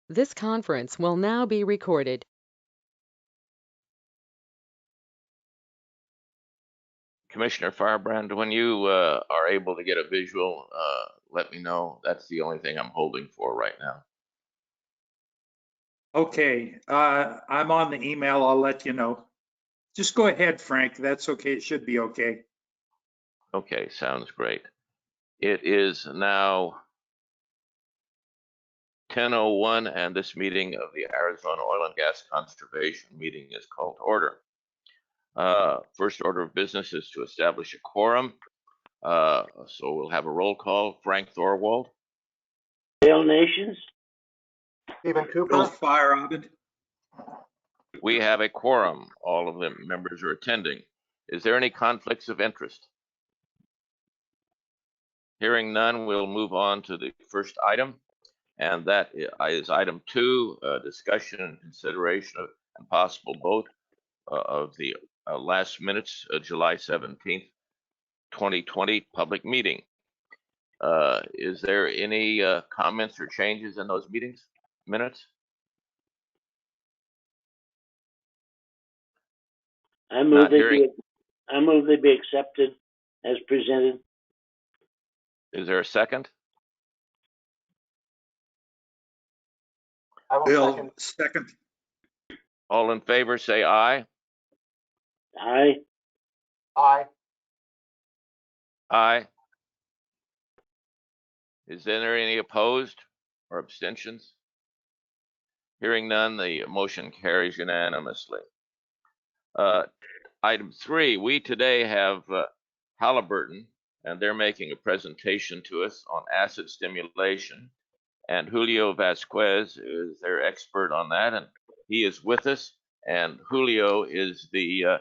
This conference will now be recorded. Commissioner Firebrand, when you are able to get a visual, let me know. That's the only thing I'm holding for right now. Okay, I'm on the email. I'll let you know. Just go ahead, Frank. That's okay. It should be okay. Okay, sounds great. It is now 10:01, and this meeting of the Arizona Oil and Gas Conservation meeting is called to order. First order of business is to establish a quorum. So we'll have a roll call. Frank Thorwald. Dale Nations. Stephen Bill Cooper. Feierabend. We have a quorum. All of the members are attending. Is there any conflicts of interest? Hearing none, we'll move on to the first item, and that is item 2, discussion and consideration of and possible vote of the last minutes, July 17th, 2020 public meeting. Is there any comments or changes in those minutes? I move they be accepted as presented. Is there a second? I will Bill, second. second. All in favor, say aye. Aye. Aye. Aye. Is there any opposed or abstentions? Hearing none, the motion carries unanimously. Item 3, we today have Halliburton, and they're making a presentation to us on acid stimulation. And Julio Vasquez is their expert on that, and he is with us. And Julio is the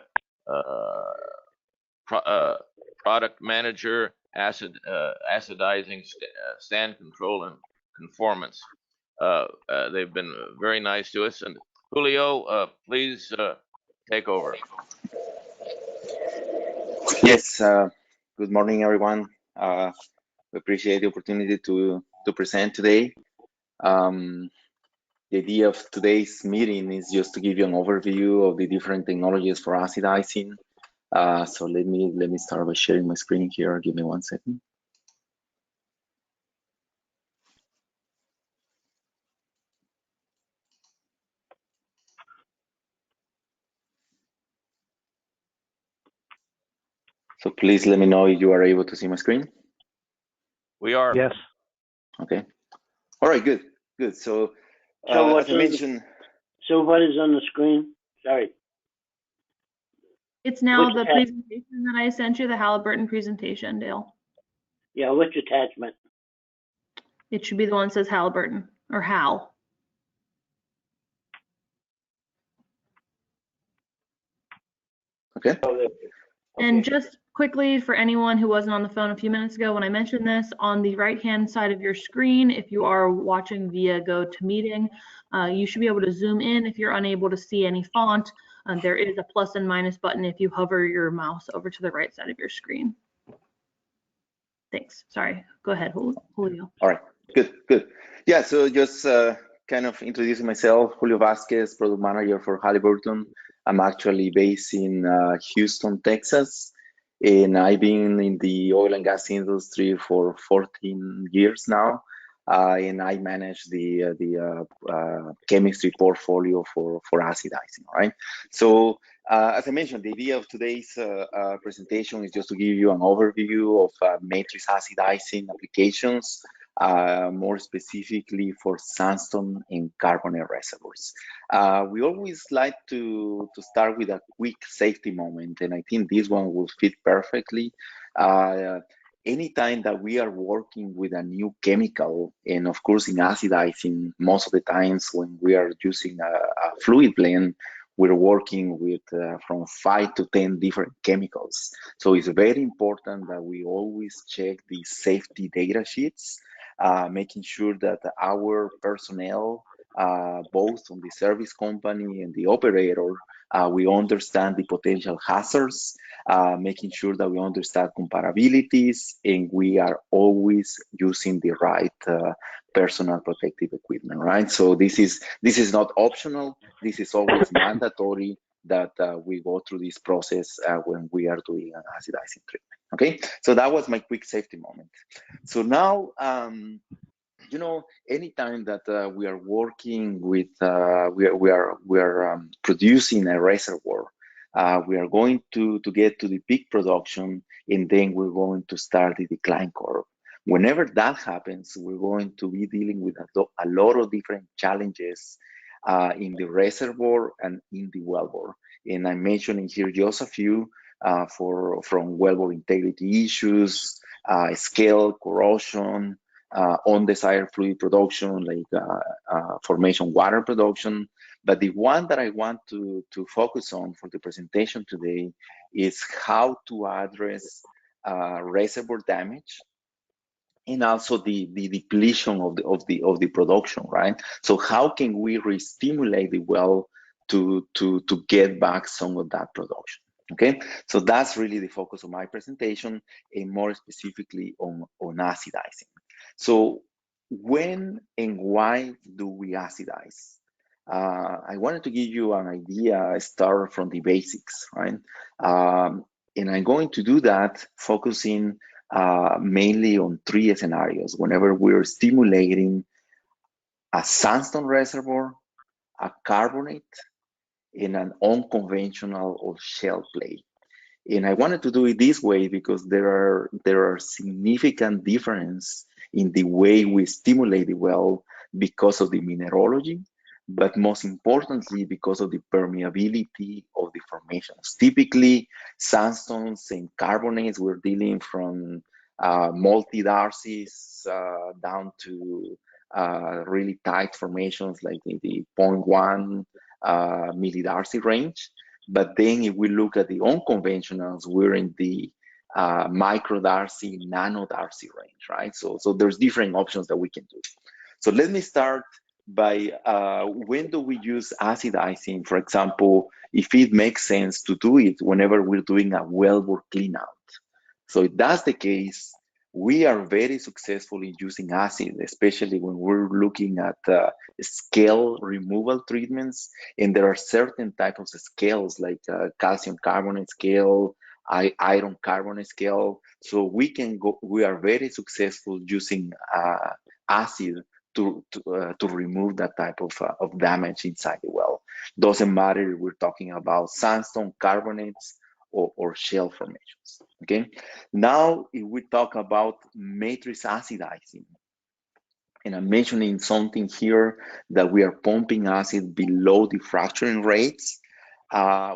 product manager, acidizing, stand control, and conformance. They've been very nice to us. And Julio, please take over. Yes, good morning, everyone. We appreciate the opportunity to present today. The idea of today's meeting is just to give you an overview of the different technologies for acidizing. So let me start by sharing my screen here. Give me 1 second. So please let me know if you are able to see my screen. We are. Yes. Okay. All right, good. So as I mentioned. So what is on the screen? Sorry. It's now the presentation that I sent you, the Halliburton presentation, Dale. Yeah, which attachment? It should be the one that says Halliburton or Hal. Okay. And just quickly for anyone who wasn't on the phone a few minutes ago, when I mentioned this, on the right-hand side of your screen, if you are watching via GoToMeeting, you should be able to zoom in if you're unable to see any font. There is a plus and minus button if you hover your mouse over to the right side of your screen. Thanks. Sorry. Go ahead, Julio. All right. Good. Yeah, so just kind of introducing myself, Julio Vasquez, product manager for Halliburton. I'm actually based in Houston, Texas, and I've been in the oil and gas industry for 14 years now, and I manage the chemistry portfolio for acidizing, right? So as I mentioned, the idea of today's presentation is just to give you an overview of matrix acidizing applications, more specifically for sandstone and carbonate reservoirs. We always like to start with a quick safety moment, and I think this one will fit perfectly. Anytime that we are working with a new chemical, and of course in acidizing, most of the times when we are using a fluid blend, we're working with from 5 to 10 different chemicals. So it's very important that we always check the safety data sheets, making sure that our personnel both on the service company and the operator. We understand the potential hazards, making sure that we understand comparabilities, and we are always using the right personal protective equipment, right? So this is not optional. This is always mandatory that we go through this process when we are doing an acidizing treatment. Okay, so that was my quick safety moment. So now, you know, anytime that we are working with, we are producing a reservoir, we are going to get to the peak production, and then we're going to start the decline curve. Whenever that happens, we're going to be dealing with a lot of different challenges in the reservoir and in the wellbore. And I'm mentioning here just a few from wellbore integrity issues, scale, corrosion, undesired fluid production, like formation water production. But the one that I want to focus on for the presentation today is how to address reservoir damage and also the depletion of the production, right? So how can we re-stimulate the well to get back some of that production? Okay, so that's really the focus of my presentation, and more specifically on acidizing. So when and why do we acidize? I wanted to give you an idea, start from the basics, right? And I'm going to do that focusing mainly on three scenarios. Whenever we're stimulating a sandstone reservoir, a carbonate, in an unconventional or shale play. And I wanted to do it this way because there are significant differences in the way we stimulate the well because of the mineralogy, but most importantly because of the permeability of the formations. Typically, sandstones and carbonates, we're dealing from multi-darcies down to really tight formations like the 0.1 millidarcy range. But then if we look at the unconventionals, we're in the microdarcy, nanodarcy range, right? So there's different options that we can do. So let me start by when do we use acidizing, for example, if it makes sense to do it whenever we're doing a wellbore cleanout. So if that's the case, we are very successful in using acid, especially when we're looking at scale removal treatments. And there are certain types of scales like calcium carbonate scale, iron carbonate scale. So we are very successful using acid to remove that type of damage inside the well. Doesn't matter if we're talking about sandstone, carbonates, or shale formations. Okay. Now, if we talk about matrix acidizing, and I'm mentioning something here that we are pumping acid below the fracturing rates,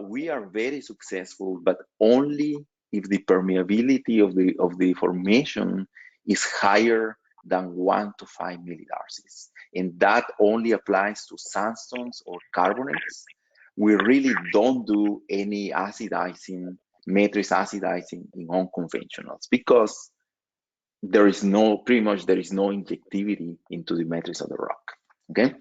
we are very successful, but only if the permeability of the formation is higher than 1 to 5 millidarcies. And that only applies to sandstones or carbonates. We really don't do any acidizing, matrix acidizing in unconventionals because pretty much there is no injectivity into the matrix of the rock, okay?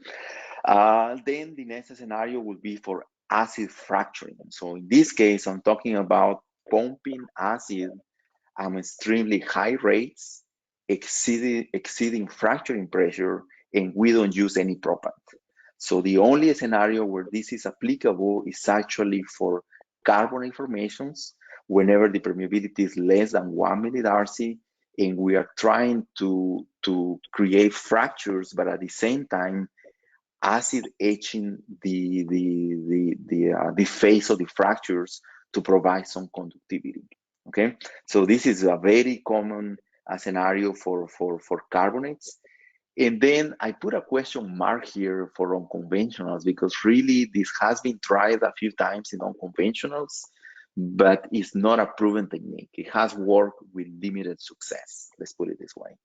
Then the next scenario will be for acid fracturing. So in this case, I'm talking about pumping acid at extremely high rates, exceeding fracturing pressure, and we don't use any propant. So the only scenario where this is applicable is actually for carbonate formations, whenever the permeability is less than 1 millidarcy, and we are trying to create fractures, but at the same time, acid etching the face of the fractures to provide some conductivity. Okay, so this is a very common scenario for carbonates. And then I put a question mark here for unconventionals because really this has been tried a few times in unconventionals, but it's not a proven technique. It has worked with limited success, let's put it this way.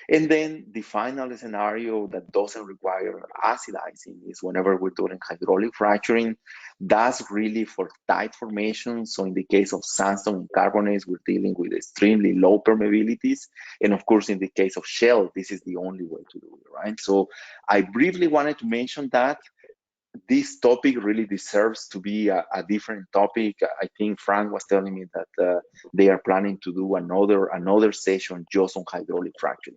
And then the final scenario that doesn't require acidizing is whenever we're doing hydraulic fracturing. That's really for tight formations. So in the case of sandstone and carbonates, we're dealing with extremely low permeabilities. And of course, in the case of shell, this is the only way to do it, right? So I briefly wanted to mention that. This topic really deserves to be a different topic. I think Frank was telling me that they are planning to do another session just on hydraulic fracturing.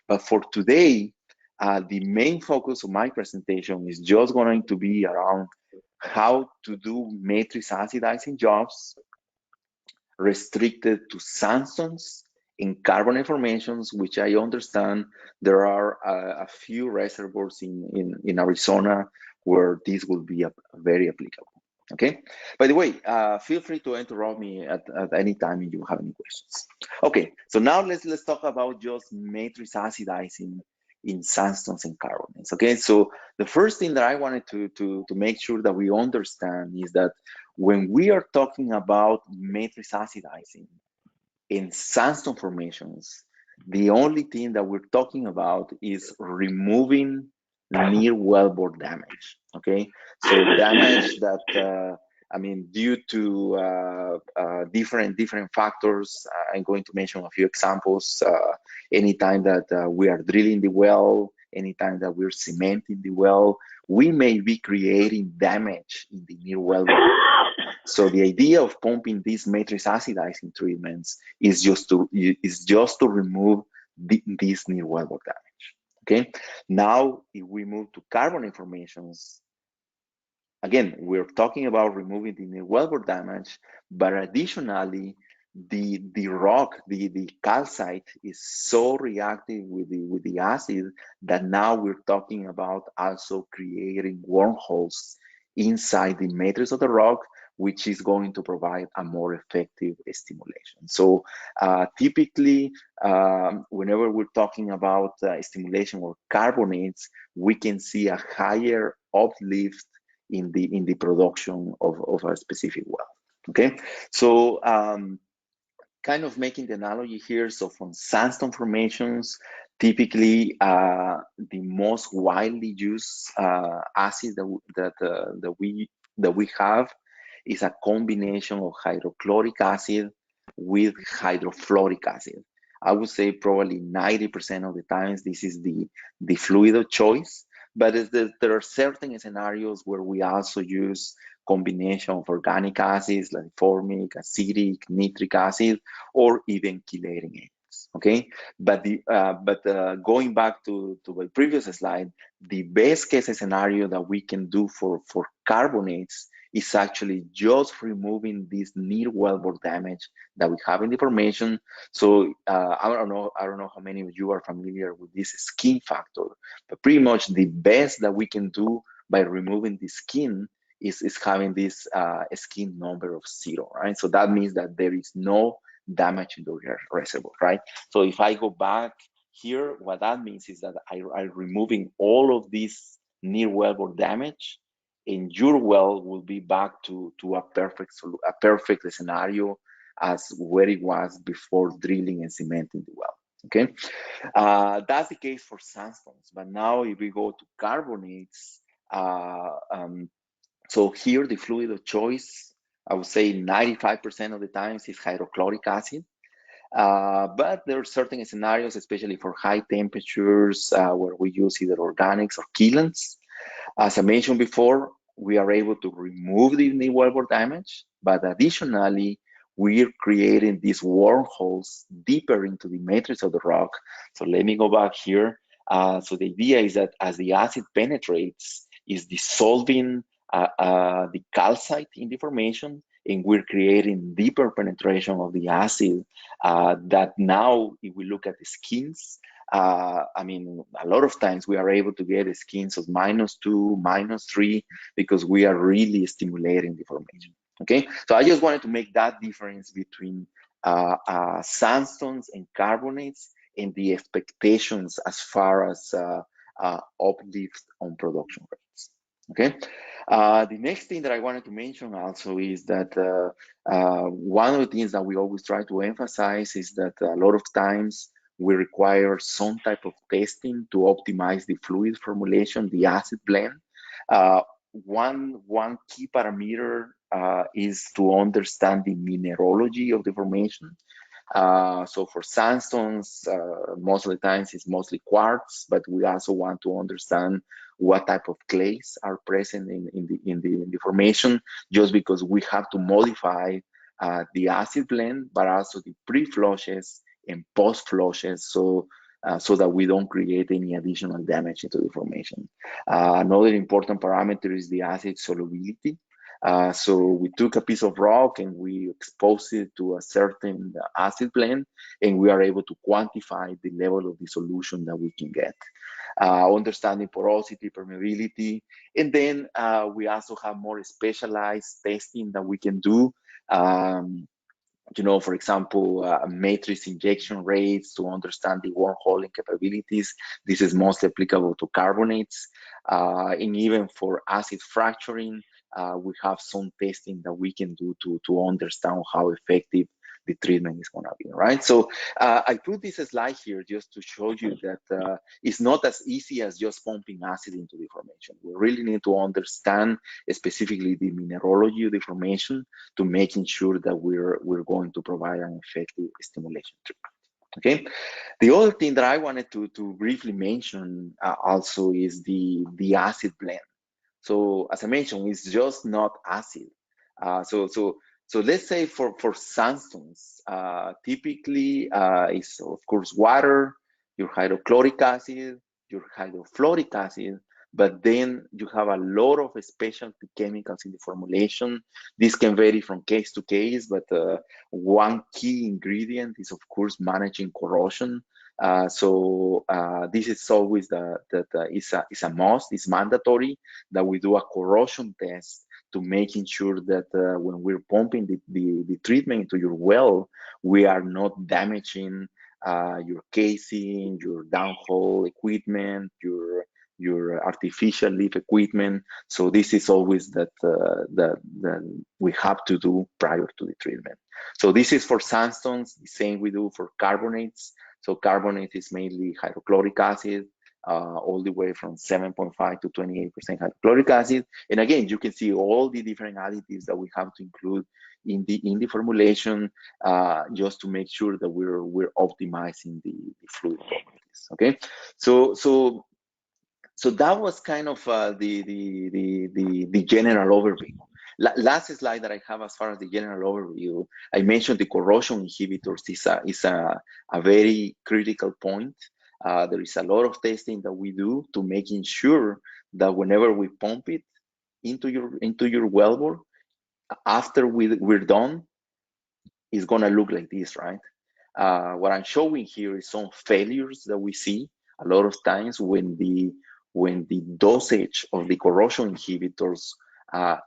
But for today, the main focus of my presentation is just going to be around how to do matrix acidizing jobs restricted to sandstones in carbonate formations, which I understand there are a few reservoirs in Arizona where this will be very applicable. Okay. By the way, feel free to interrupt me at any time if you have any questions. Okay. So now let's talk about just matrix acidizing in sandstones and carbonates. Okay. So the first thing that I wanted to make sure that we understand is that when we are talking about matrix acidizing in sandstone formations, the only thing that we're talking about is removing near wellbore damage. Okay, so damage that due to different factors. I'm going to mention a few examples. Anytime that we are drilling the well, anytime that we're cementing the well, we may be creating damage in the near wellbore. So the idea of pumping these matrix acidizing treatments is just to remove this near wellbore damage. Okay. Now, if we move to carbonate formations, again, we're talking about removing the near wellbore damage, but additionally, the rock, the calcite is so reactive with the acid that now we're talking about also creating wormholes inside the matrix of the rock, which is going to provide a more effective stimulation. So typically, whenever we're talking about stimulation or carbonates, we can see a higher uplift in the production of a specific well. Okay, so kind of making the analogy here. So from sandstone formations, typically the most widely used acid that we have is a combination of hydrochloric acid with hydrofluoric acid. I would say probably 90% of the times this is the fluid of choice, but there are certain scenarios where we also use combination of organic acids like formic, acetic, nitric acid, or even chelating agents. Okay, but going back to my previous slide, the best case scenario that we can do for carbonates is actually just removing this near wellbore damage that we have in the formation. So I don't know how many of you are familiar with this skin factor, but pretty much the best that we can do by removing the skin is having this skin number of 0, right? So that means that there is no damage in the reservoir, right? So if I go back here, what that means is that I'm removing all of this near wellbore damage, and your well will be back to a perfect scenario as where it was before drilling and cementing the well. Okay, that's the case for sandstones. But now if we go to carbonates, so here the fluid of choice, I would say 95% of the times is hydrochloric acid. But there are certain scenarios, especially for high temperatures, where we use either organics or chelants. As I mentioned before, we are able to remove the near wellbore damage, but additionally, we're creating these wormholes deeper into the matrix of the rock. So let me go back here. So the idea is that as the acid penetrates, is dissolving the calcite in the formation, and we're creating deeper penetration of the acid that now, if we look at the skins, a lot of times we are able to get skins of -2, -3, because we are really stimulating the formation. Okay, so I just wanted to make that difference between sandstones and carbonates and the expectations as far as uplift on production rates. Okay, the next thing that I wanted to mention also is that one of the things that we always try to emphasize is that a lot of times we require some type of testing to optimize the fluid formulation, the acid blend. One key parameter is to understand the mineralogy of the formation. So for sandstones, most of the times it's mostly quartz, but we also want to understand what type of clays are present in the formation, just because we have to modify the acid blend, but also the pre-flushes and post-flushes, so that we don't create any additional damage into the formation. Another important parameter is the acid solubility. So we took a piece of rock and we exposed it to a certain acid blend, and we are able to quantify the level of the solution that we can get. Understanding porosity, permeability, and then we also have more specialized testing that we can do. You know, for example, matrix injection rates to understand the wormholing capabilities. This is mostly applicable to carbonates. And even for acid fracturing, we have some testing that we can do to understand how effective the treatment is going to be, right? So I put this slide here just to show you that it's not as easy as just pumping acid into the formation. We really need to understand specifically the mineralogy of the formation to making sure that we're going to provide an effective stimulation treatment. Okay. The other thing that I wanted to briefly mention also is the acid blend. So as I mentioned, it's just not acid. So let's say for sandstones, typically it's of course water, your hydrochloric acid, your hydrofluoric acid, but then you have a lot of specialty chemicals in the formulation. This can vary from case to case, but one key ingredient is of course managing corrosion. This is always it's a must, it's mandatory that we do a corrosion test to making sure that when we're pumping the treatment into your well, we are not damaging your casing, your downhole equipment, your artificial lift equipment. So this is always that we have to do prior to the treatment. So this is for sandstones, the same we do for carbonates. So carbonate is mainly hydrochloric acid, all the way from 7.5 to 28% hydrochloric acid. And again, you can see all the different additives that we have to include in the formulation, just to make sure that we're optimizing the fluid properties. Okay, so that was kind of the general overview. Last slide that I have as far as the general overview, I mentioned the corrosion inhibitors is a very critical point. There is a lot of testing that we do to making sure that whenever we pump it into your wellbore, after we're done, it's gonna look like this, right? What I'm showing here is some failures that we see a lot of times when the dosage of the corrosion inhibitors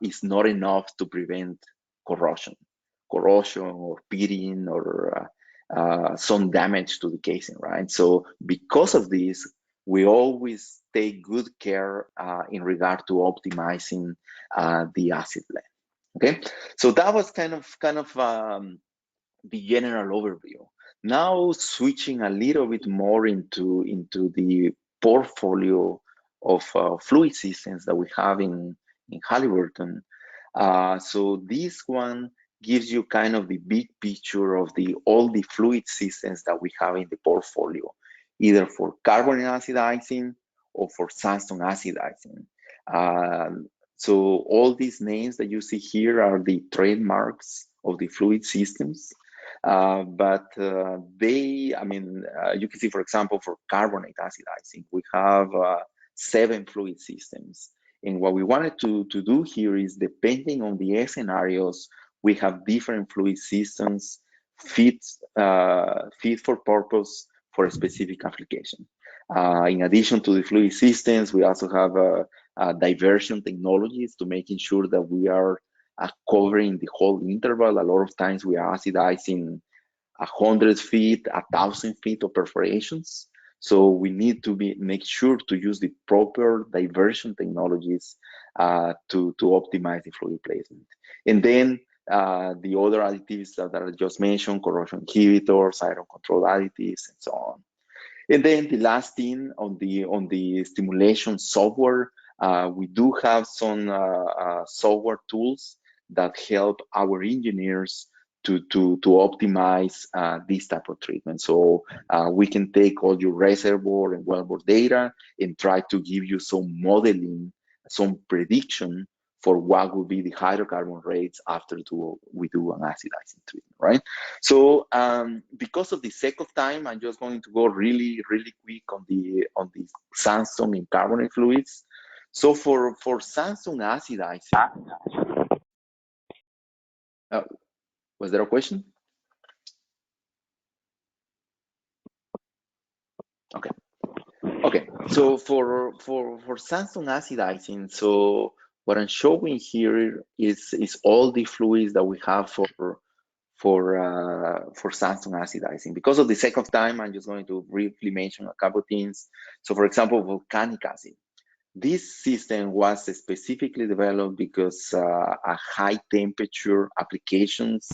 is not enough to prevent corrosion or pitting or some damage to the casing, right? So because of this, we always take good care in regard to optimizing the acid blend. Okay, so that was kind of the general overview. Now switching a little bit more into the portfolio of fluid systems that we have in Halliburton. So this one gives you kind of the big picture of all the fluid systems that we have in the portfolio, either for carbonate acidizing or for sandstone acidizing. So all these names that you see here are the trademarks of the fluid systems. But you can see, for example, for carbonate acidizing, we have 7 fluid systems. And what we wanted to do here is, depending on the scenarios, we have different fluid systems fit for purpose for a specific application. In addition to the fluid systems, we also have diversion technologies to making sure that we are covering the whole interval. A lot of times we are acidizing 100 feet, 1,000 feet of perforations. So we need to make sure to use the proper diversion technologies to optimize the fluid placement. And then the other additives that I just mentioned, corrosion inhibitors, iron control additives, and so on. And then the last thing on the stimulation software, we do have some software tools that help our engineers to optimize this type of treatment. So we can take all your reservoir and wellbore data and try to give you some modeling, some prediction for what will be the hydrocarbon rates after we do an acidizing treatment, right? So because of the sake of time, I'm just going to go really quick on the sandstone and carbonate fluids. So for sandstone acidizing, was there a question? Okay. So for sandstone acidizing, so what I'm showing here is all the fluids that we have for sandstone acidizing. Because of the sake of time, I'm just going to briefly mention a couple of things. So for example, volcanic acid. This system was specifically developed because at high temperature applications,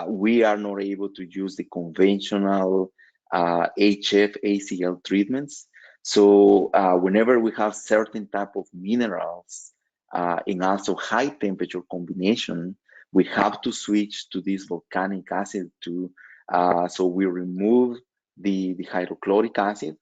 we are not able to use the conventional HF ACL treatments. So whenever we have certain type of minerals and also high temperature combination, we have to switch to this volcanic acid too. So we remove the hydrochloric acid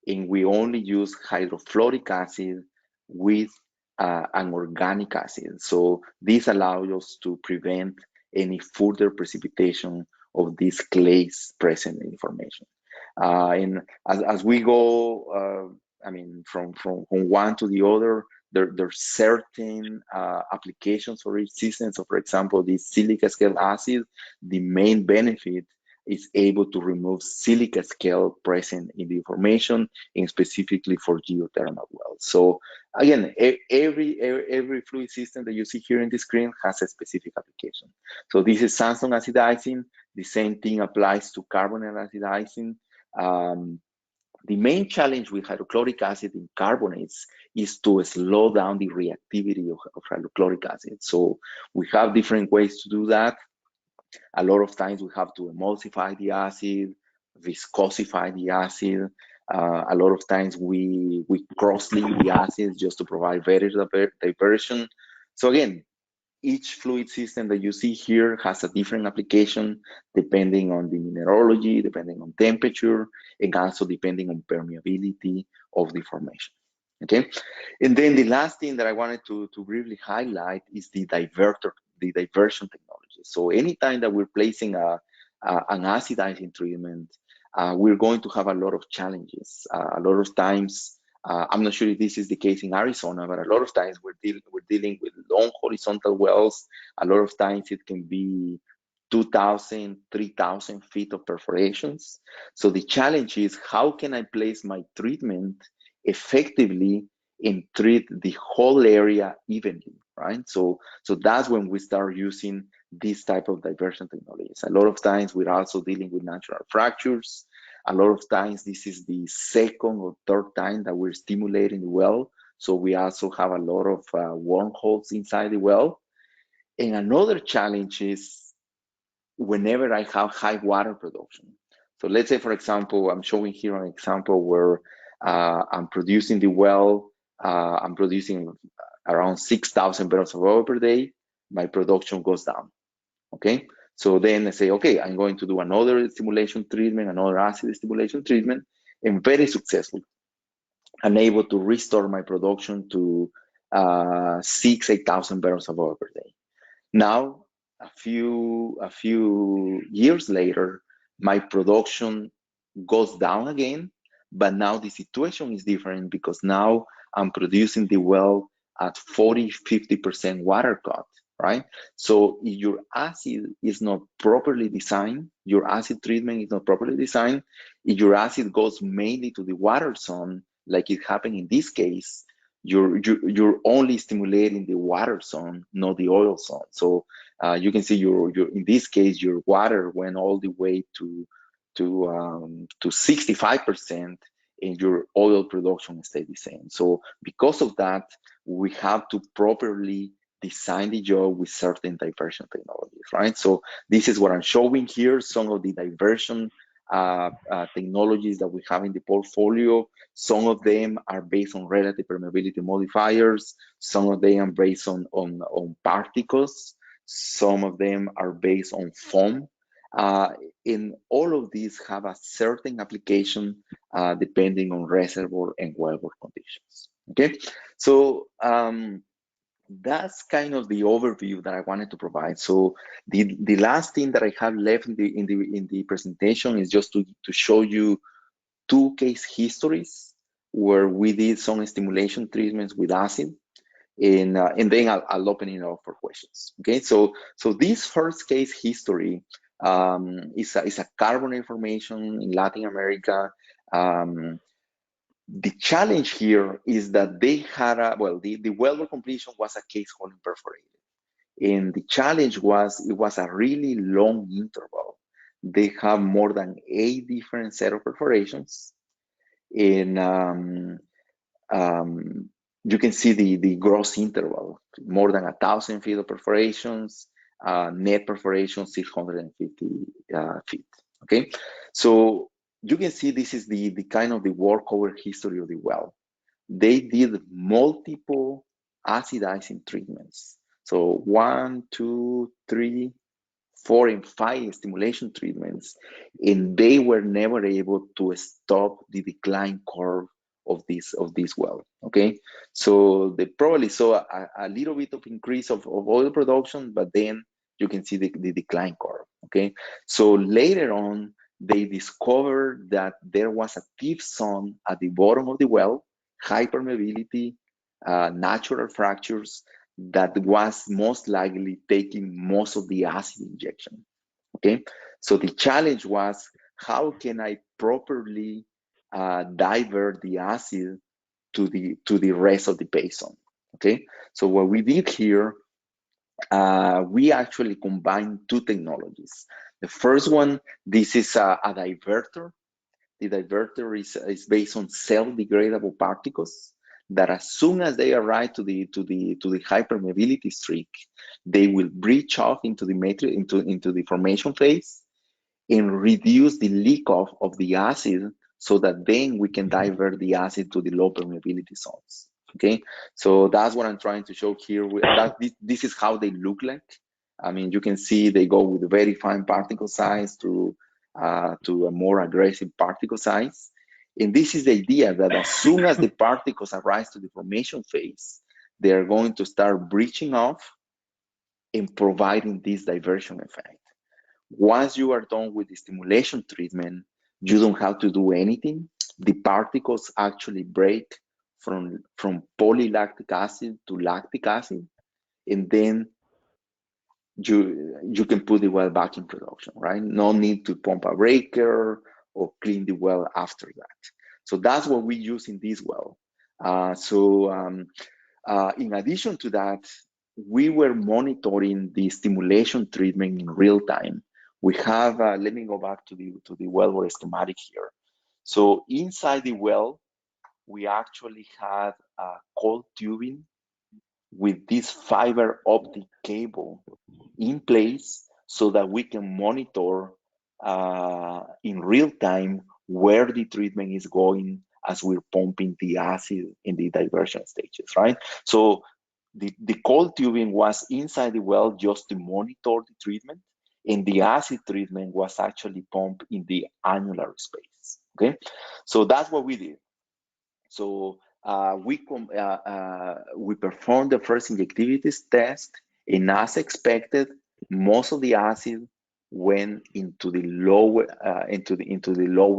and we only use hydrofluoric acid with an organic acid. So this allows us to prevent any further precipitation of these clays present in formation. And as we go, I mean, from one to the other, there's certain applications for each system. So for example, the silica scale acid, the main benefit is able to remove silica scale present in the formation, and specifically for geothermal wells. So again, every fluid system that you see here in the screen has a specific application. So this is sandstone acidizing. The same thing applies to carbonate acidizing. The main challenge with hydrochloric acid in carbonates is to slow down the reactivity of hydrochloric acid. So we have different ways to do that. A lot of times we have to emulsify the acid, viscosify the acid. A lot of times we cross-link the acids just to provide better diversion. So again, each fluid system that you see here has a different application depending on the mineralogy, depending on temperature, and also depending on permeability of the formation. Okay, and then the last thing that I wanted to briefly highlight is the diversion technology. So anytime that we're placing an acidizing treatment, we're going to have a lot of challenges. A lot of times, I'm not sure if this is the case in Arizona, but a lot of times we're dealing with long horizontal wells. A lot of times it can be 2,000, 3,000 feet of perforations. So the challenge is, how can I place my treatment effectively and treat the whole area evenly, right? So that's when we start using this type of diversion technologies. A lot of times we're also dealing with natural fractures. A lot of times this is the second or third time that we're stimulating the well. So we also have a lot of wormholes inside the well. And another challenge is whenever I have high water production. So let's say, for example, I'm showing here an example where I'm producing the well, I'm producing around 6,000 barrels of oil per day. My production goes down, okay? So then I say, okay, I'm going to do another stimulation treatment, another acid stimulation treatment, and very successful. I'm able to restore my production to 8,000 barrels of oil per day. Now, a few years later, my production goes down again, but now the situation is different because now I'm producing the well at 40–50% water cut, right? So if your acid is not properly designed, your acid treatment is not properly designed, if your acid goes mainly to the water zone, like it happened in this case, you're only stimulating the water zone, not the oil zone. So you can see your in this case your water went all the way to 65%, and your oil production stayed the same. So because of that, we have to properly design the job with certain diversion technologies, right? So this is what I'm showing here, some of the diversion technologies that we have in the portfolio. Some of them are based on relative permeability modifiers. Some of them are based on particles. Some of them are based on foam. And all of these have a certain application depending on reservoir and wellbore conditions. Okay, so that's kind of the overview that I wanted to provide. So the last thing that I have left in the presentation is just to show you two case histories where we did some stimulation treatments with acid, and then I'll open it up for questions. Okay, so this first case history is a carbonate formation in Latin America. The challenge here is that they had the wellbore completion was a case holding perforated. And the challenge was, it was a really long interval. They have more than 8 different set of perforations. And you can see the gross interval, more than 1,000 feet of perforations, net perforation 650 feet. Okay, so you can see this is the kind of the workover history of the well. They did multiple acidizing treatments. So 1, 2, 3, 4, and 5 stimulation treatments, and they were never able to stop the decline curve of this well. Okay, so they probably saw a little bit of increase of oil production, but then you can see the decline curve. Okay, so later on they discovered that there was a deep zone at the bottom of the well, high permeability, natural fractures, that was most likely taking most of the acid injection. Okay, so the challenge was, how can I properly divert the acid to the rest of the basin? Okay, so what we did here, we actually combined two technologies. The first one, this is a diverter. The diverter is based on self-degradable particles that, as soon as they arrive to the high permeability streak, they will breach off into the formation phase and reduce the leak off of the acid, so that then we can divert the acid to the low permeability zones. Okay, so that's what I'm trying to show here. This is how they look like. I mean, you can see they go with a very fine particle size to a more aggressive particle size. And this is the idea, that as soon as the particles arise to the formation phase, they are going to start breaching off and providing this diversion effect. Once you are done with the stimulation treatment, you don't have to do anything. The particles actually break from polylactic acid to lactic acid, and then you can put the well back in production, right? No need to pump a breaker or clean the well after that. So that's what we use in this well. In addition to that, we were monitoring the stimulation treatment in real time. We have, let me go back to the wellbore schematic here. So inside the well, we actually had cold tubing with this fiber optic cable in place, so that we can monitor in real time where the treatment is going as we're pumping the acid in the diversion stages, right? So the cold tubing was inside the well just to monitor the treatment, and the acid treatment was actually pumped in the annular space. Okay, so that's what we did. So we performed the first injectivity test, and as expected, most of the acid went into the lower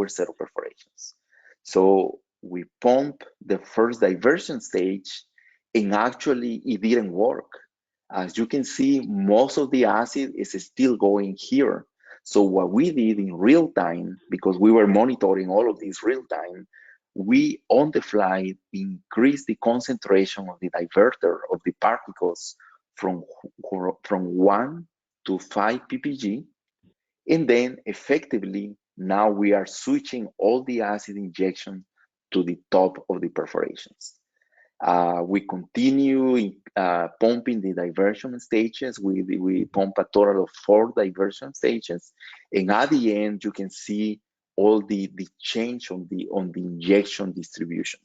set of perforations. So we pumped the first diversion stage, and actually it didn't work. As you can see, most of the acid is still going here. So what we did in real time, because we were monitoring all of this real time, we on the fly increased the concentration of the diverter of the particles from 1 to 5 ppg, and then effectively now we are switching all the acid injection to the top of the perforations. We continue pumping the diversion stages. We pump a total of 4 diversion stages, and at the end you can see all the change on the injection distribution.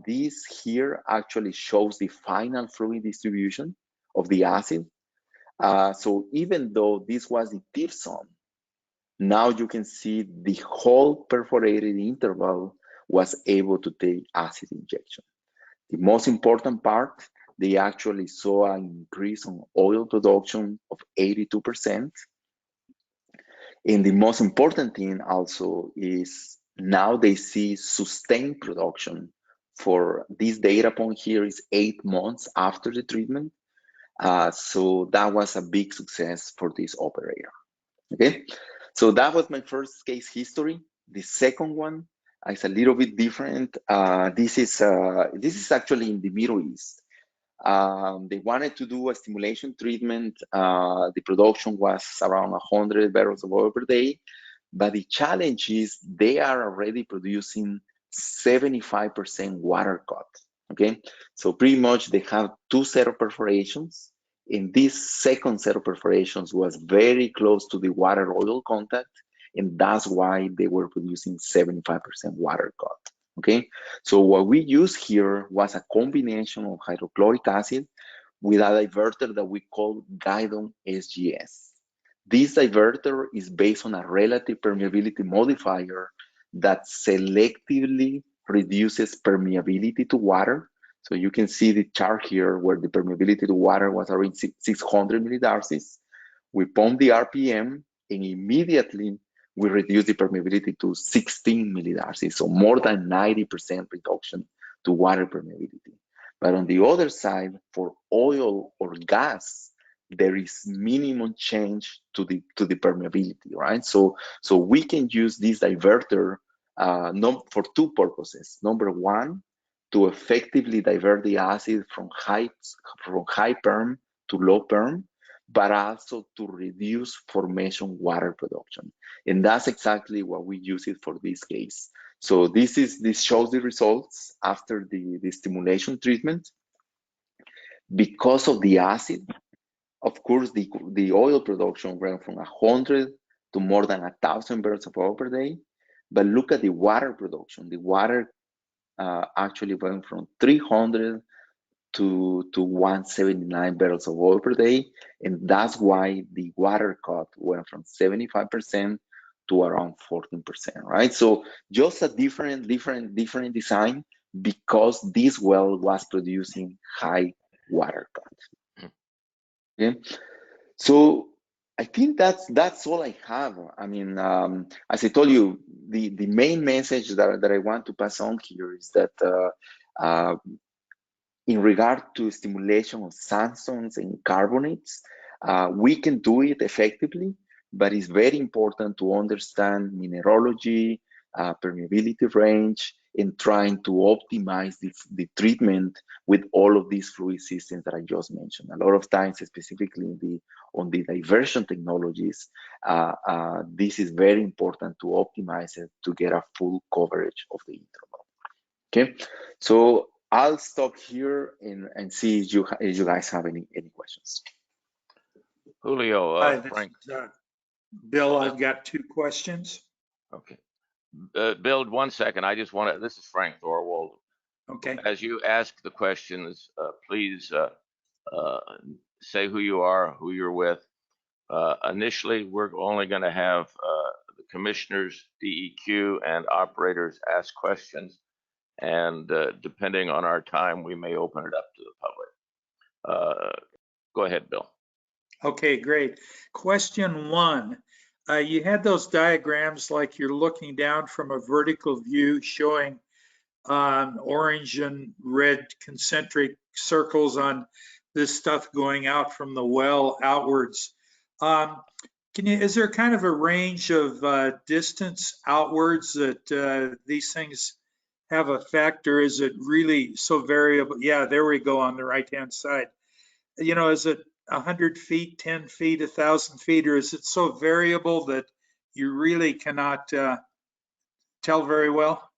This here actually shows the final fluid distribution of the acid. So even though this was the tip zone, now you can see the whole perforated interval was able to take acid injection. The most important part, they actually saw an increase on oil production of 82%. And the most important thing also is now they see sustained production for this data point here is 8 months after the treatment. So that was a big success for this operator. Okay, so that was my first case history. The second one is a little bit different. This is actually in the Middle East. They wanted to do a stimulation treatment. The production was around 100 barrels of oil per day, but the challenge is they are already producing 75% water cut. Okay, so pretty much they have 2 sets of perforations. And this second set of perforations was very close to the water oil contact, and that's why they were producing 75% water cut. Okay, so what we used here was a combination of hydrochloric acid with a diverter that we call Guidon SGS. This diverter is based on a relative permeability modifier that selectively reduces permeability to water. So you can see the chart here where the permeability to water was around 600 millidarcies. We pump the RPM and immediately we reduce the permeability to 16 millidarcies, so more than 90% reduction to water permeability. But on the other side, for oil or gas, there is minimum change to the permeability, right? So we can use this diverter for 2 purposes. Number one, to effectively divert the acid from high perm to low perm, but also to reduce formation water production. And that's exactly what we use it for this case. So this shows the results after the stimulation treatment. Because of the acid, of course, the oil production went from 100 to more than 1,000 barrels of oil per day. But look at the water production. The water actually went from 300 to 179 barrels of oil per day, and that's why the water cut went from 75% to around 14%, right? So just a different design because this well was producing high water cut. Okay, so I think that's all I have. I mean, as I told you, the main message that I want to pass on here is that in regard to stimulation of sandstones and carbonates, we can do it effectively, but it's very important to understand mineralogy, permeability range, and trying to optimize the treatment with all of these fluid systems that I just mentioned. A lot of times, specifically on the diversion technologies, this is very important to optimize it to get a full coverage of the interval. Okay, so I'll stop here and see if you guys have any questions. Julio, Hi, Frank. Bill, I've got 2 questions. Okay. Bill, 1 second. I just want to, this is Frank Thorwald. Okay. As you ask the questions, please say who you are, who you're with. Initially, we're only going to have the commissioners, DEQ, and operators ask questions. And depending on our time, we may open it up to the public. Go ahead, Bill. Okay, great. Question 1. You had those diagrams like you're looking down from a vertical view showing orange and red concentric circles on this stuff going out from the well outwards. Is there kind of a range of distance outwards that these things have effect, or is it really so variable? Yeah, there we go on the right-hand side. You know, is it 100 feet, 10 feet, 1,000 feet, or is it so variable that you really cannot tell very well?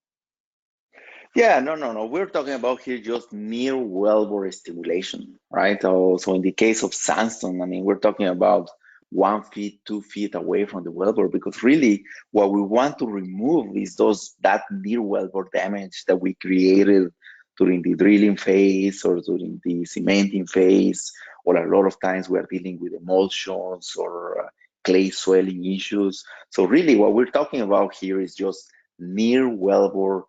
Yeah, no. We're talking about here just near wellbore stimulation, right? So in the case of sandstone, I mean, we're talking about 1 feet, 2 feet away from the wellbore, because really what we want to remove is that near wellbore damage that we created during the drilling phase or during the cementing phase, or a lot of times we are dealing with emulsions or clay swelling issues. So really what we're talking about here is just near wellbore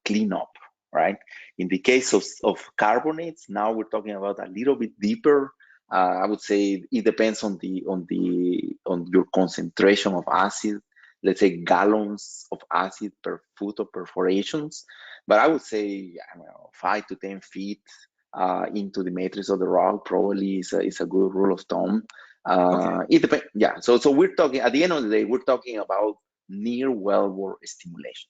cleanup, right? In the case of carbonates, now we're talking about a little bit deeper. I would say it depends on your concentration of acid. Let's say gallons of acid per foot of perforations. But I would say, I don't know, 5 to 10 feet into the matrix of the rock probably is a good rule of thumb. Okay. It depends. Yeah. So we're talking, at the end of the day, we're talking about near wellbore stimulation.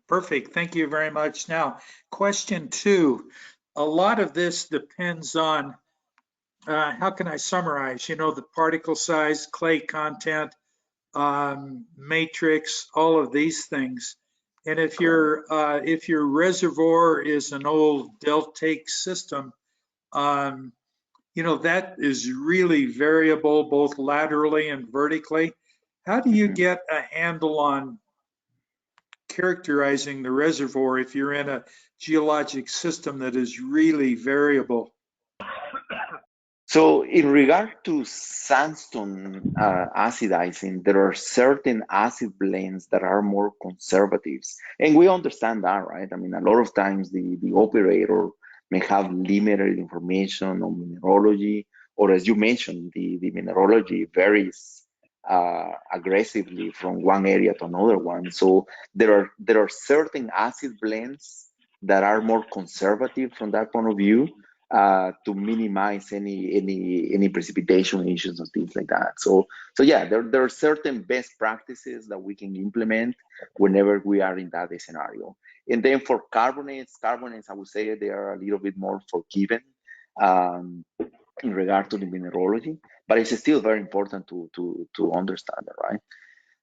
Perfect. Thank you very much. Now, question 2. A lot of this depends on, how can I summarize? You know, the particle size, clay content, matrix, all of these things. And if your reservoir is an old deltaic system, you know, that is really variable both laterally and vertically. How do you get a handle on characterizing the reservoir if you're in a geologic system that is really variable? So in regard to sandstone acidizing, there are certain acid blends that are more conservatives. And we understand that, right? I mean, a lot of times the operator may have limited information on mineralogy, or as you mentioned, the mineralogy varies aggressively from one area to another one. So there are certain acid blends that are more conservative from that point of view, to minimize any precipitation issues and things like that. So yeah, there are certain best practices that we can implement whenever we are in that scenario. And then for carbonates, I would say they are a little bit more forgiving in regard to the mineralogy, but it's still very important to understand that, right?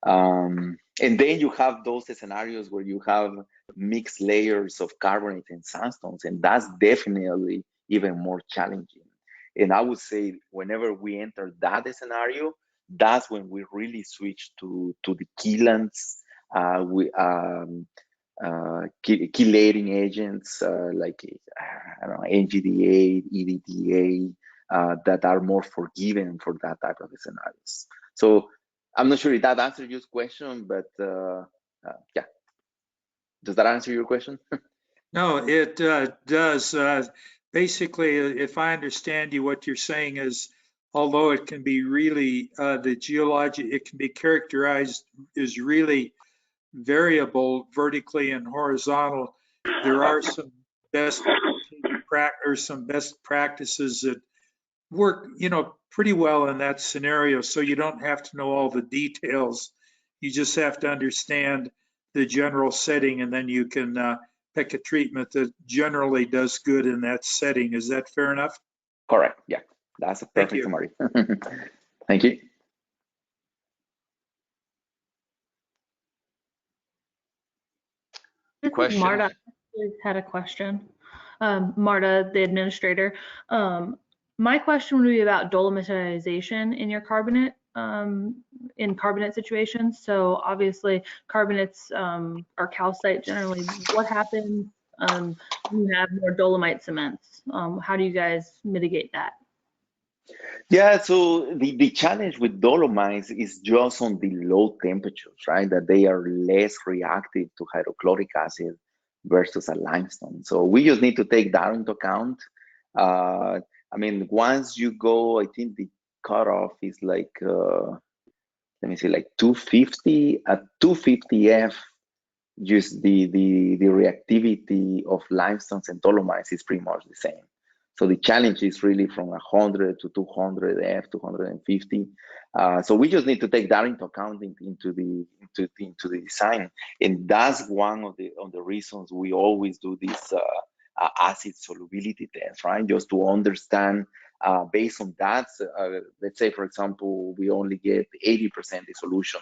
And then you have those scenarios where you have mixed layers of carbonate and sandstones, and that's definitely even more challenging. And I would say whenever we enter that scenario, that's when we really switch to the chelants, chelating agents like I don't know, NGDA, EDTA, that are more forgiving for that type of scenarios. So I'm not sure if that answered your question, but yeah. Does that answer your question? No, it does. Basically, if I understand you, what you're saying is, although it can be really, the geology, it can be characterized as really variable vertically and horizontal, there are some best practices that work, you know, pretty well in that scenario. So you don't have to know all the details. You just have to understand the general setting, and then you can pick a treatment that generally does good in that setting. Is that fair enough? Correct. Yeah, that's a Thank perfect you. summary. Thank you. This is Questions? Marta. I had a question. Marta, the administrator. My question would be about dolomitization in your carbonate, in carbonate situations. So obviously carbonates are calcite generally. What happens when you have more dolomite cements? How do you guys mitigate that? Yeah, so the challenge with dolomites is just on the low temperatures, right? That they are less reactive to hydrochloric acid versus a limestone. So we just need to take that into account. I mean, once you go, I think the cutoff is like, let me see, like 250. At 250 F, just the reactivity of limestones and dolomites is pretty much the same. So the challenge is really from 100 to 200 F, 250. So we just need to take that into account into the design, and that's one of the reasons we always do this acid solubility test, right? Just to understand based on that. Let's say, for example, we only get 80% dissolution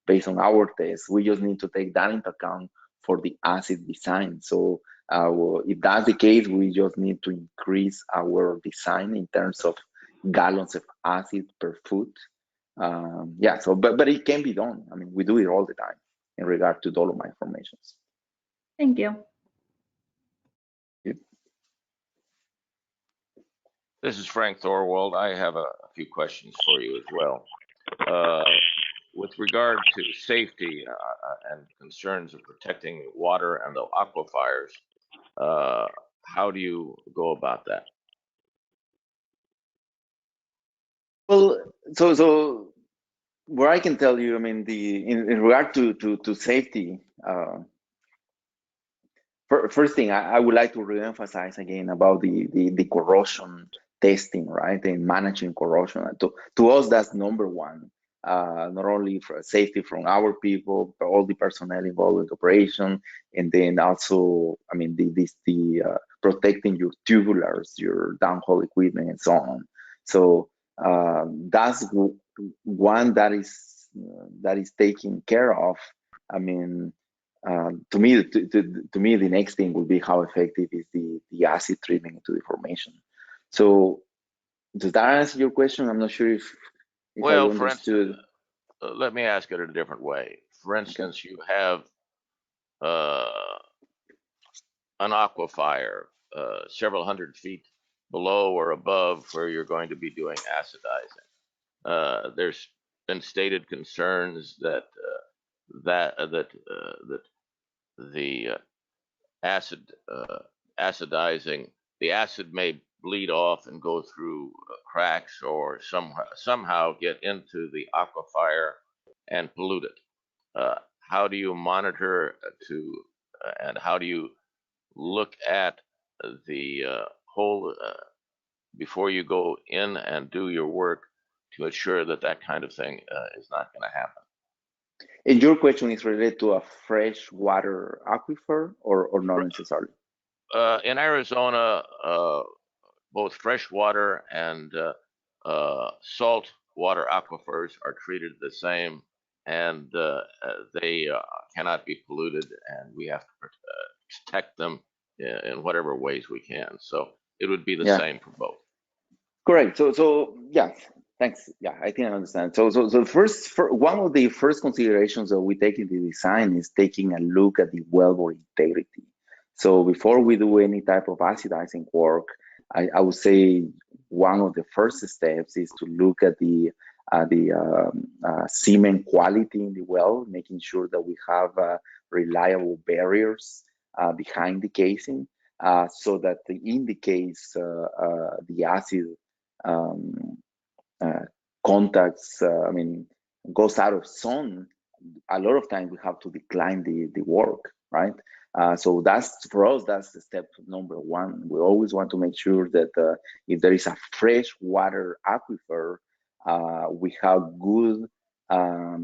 based on our test. We just need to take that into account for the acid design. So if that's the case, we just need to increase our design in terms of gallons of acid per foot Yeah, so but it can be done. I mean, we do it all the time in regard to dolomite formations. Thank you. This is Frank Thorwald. I have a few questions for you as well. With regard to safety and concerns of protecting water and the aquifers, how do you go about that? Well, so where I can tell you, I mean, in regard to safety, first thing I would like to reemphasize again about the corrosion testing, right, and managing corrosion. To us, that's number one. Not only for safety from our people, but all the personnel involved with operation, and then also, I mean, the protecting your tubulars, your downhole equipment, and so on. So that's one that is taken care of. I mean, to me, the next thing would be how effective is the acid treatment into the formation. So does that answer your question? I'm not sure if Well, I for understood. instance, let me ask it a different way. For instance, you have an aquifer several hundred feet below or above where you're going to be doing acidizing. There's been stated concerns that the acidizing, the acid may bleed off and go through cracks or somehow get into the aquifer and pollute it. How do you monitor and how do you look at the whole before you go in and do your work to ensure that that kind of thing is not going to happen? And your question is related to a freshwater aquifer or not necessarily? In Arizona, both freshwater and salt water aquifers are treated the same, and they cannot be polluted, and we have to protect them in whatever ways we can. So it would be the same for both. Correct. So yeah, thanks. Yeah, I think I understand. So one of the first considerations that we take in the design is taking a look at the wellbore integrity. So before we do any type of acidizing work, I would say one of the first steps is to look at the cement quality in the well, making sure that we have reliable barriers behind the casing, so that in the case the acid contacts, I mean, goes out of zone, a lot of times we have to decline the work, right? So that's, for us, that's the step number one. We always want to make sure that if there is a fresh water aquifer, we have good, how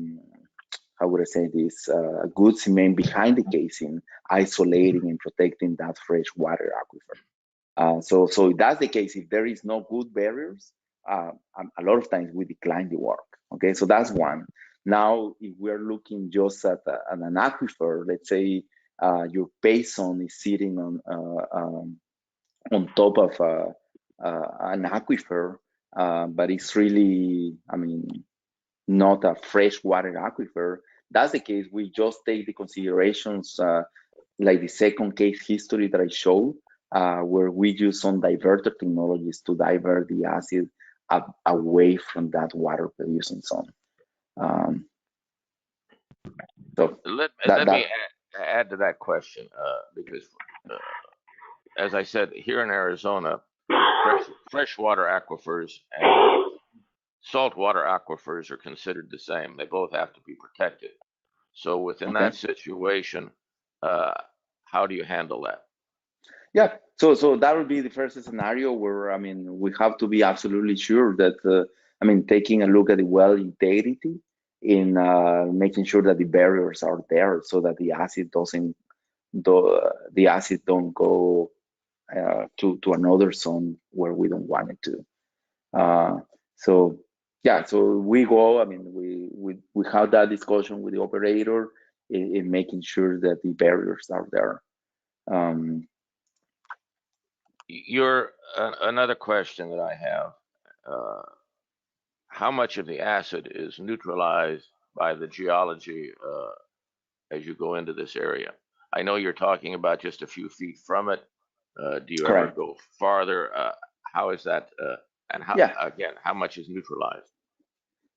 would I say this, good cement behind the casing, isolating and protecting that fresh water aquifer. So if that's the case, if there is no good barriers, a lot of times we decline the work. Okay, so that's one. Now, if we're looking just at an aquifer, let's say your basin is sitting on top of an aquifer, but it's really, I mean, not a freshwater aquifer. That's the case. We just take the considerations like the second case history that I showed, where we use some diverter technologies to divert the acid away from that water producing zone. So let me add to that question, because as I said, here in Arizona, freshwater aquifers and saltwater aquifers are considered the same. They both have to be protected. So within that situation, how do you handle that? Yeah, so that would be the first scenario where, I mean, we have to be absolutely sure that, I mean, taking a look at the well integrity in making sure that the barriers are there so that the acid don't go to another zone where we don't want it to. So yeah, so we go, I mean, we have that discussion with the operator in making sure that the barriers are there. Another question that I have, how much of the acid is neutralized by the geology as you go into this area? I know you're talking about just a few feet from it. Do you ever Correct. go farther? How is that? And how, Yeah. again, how much is neutralized?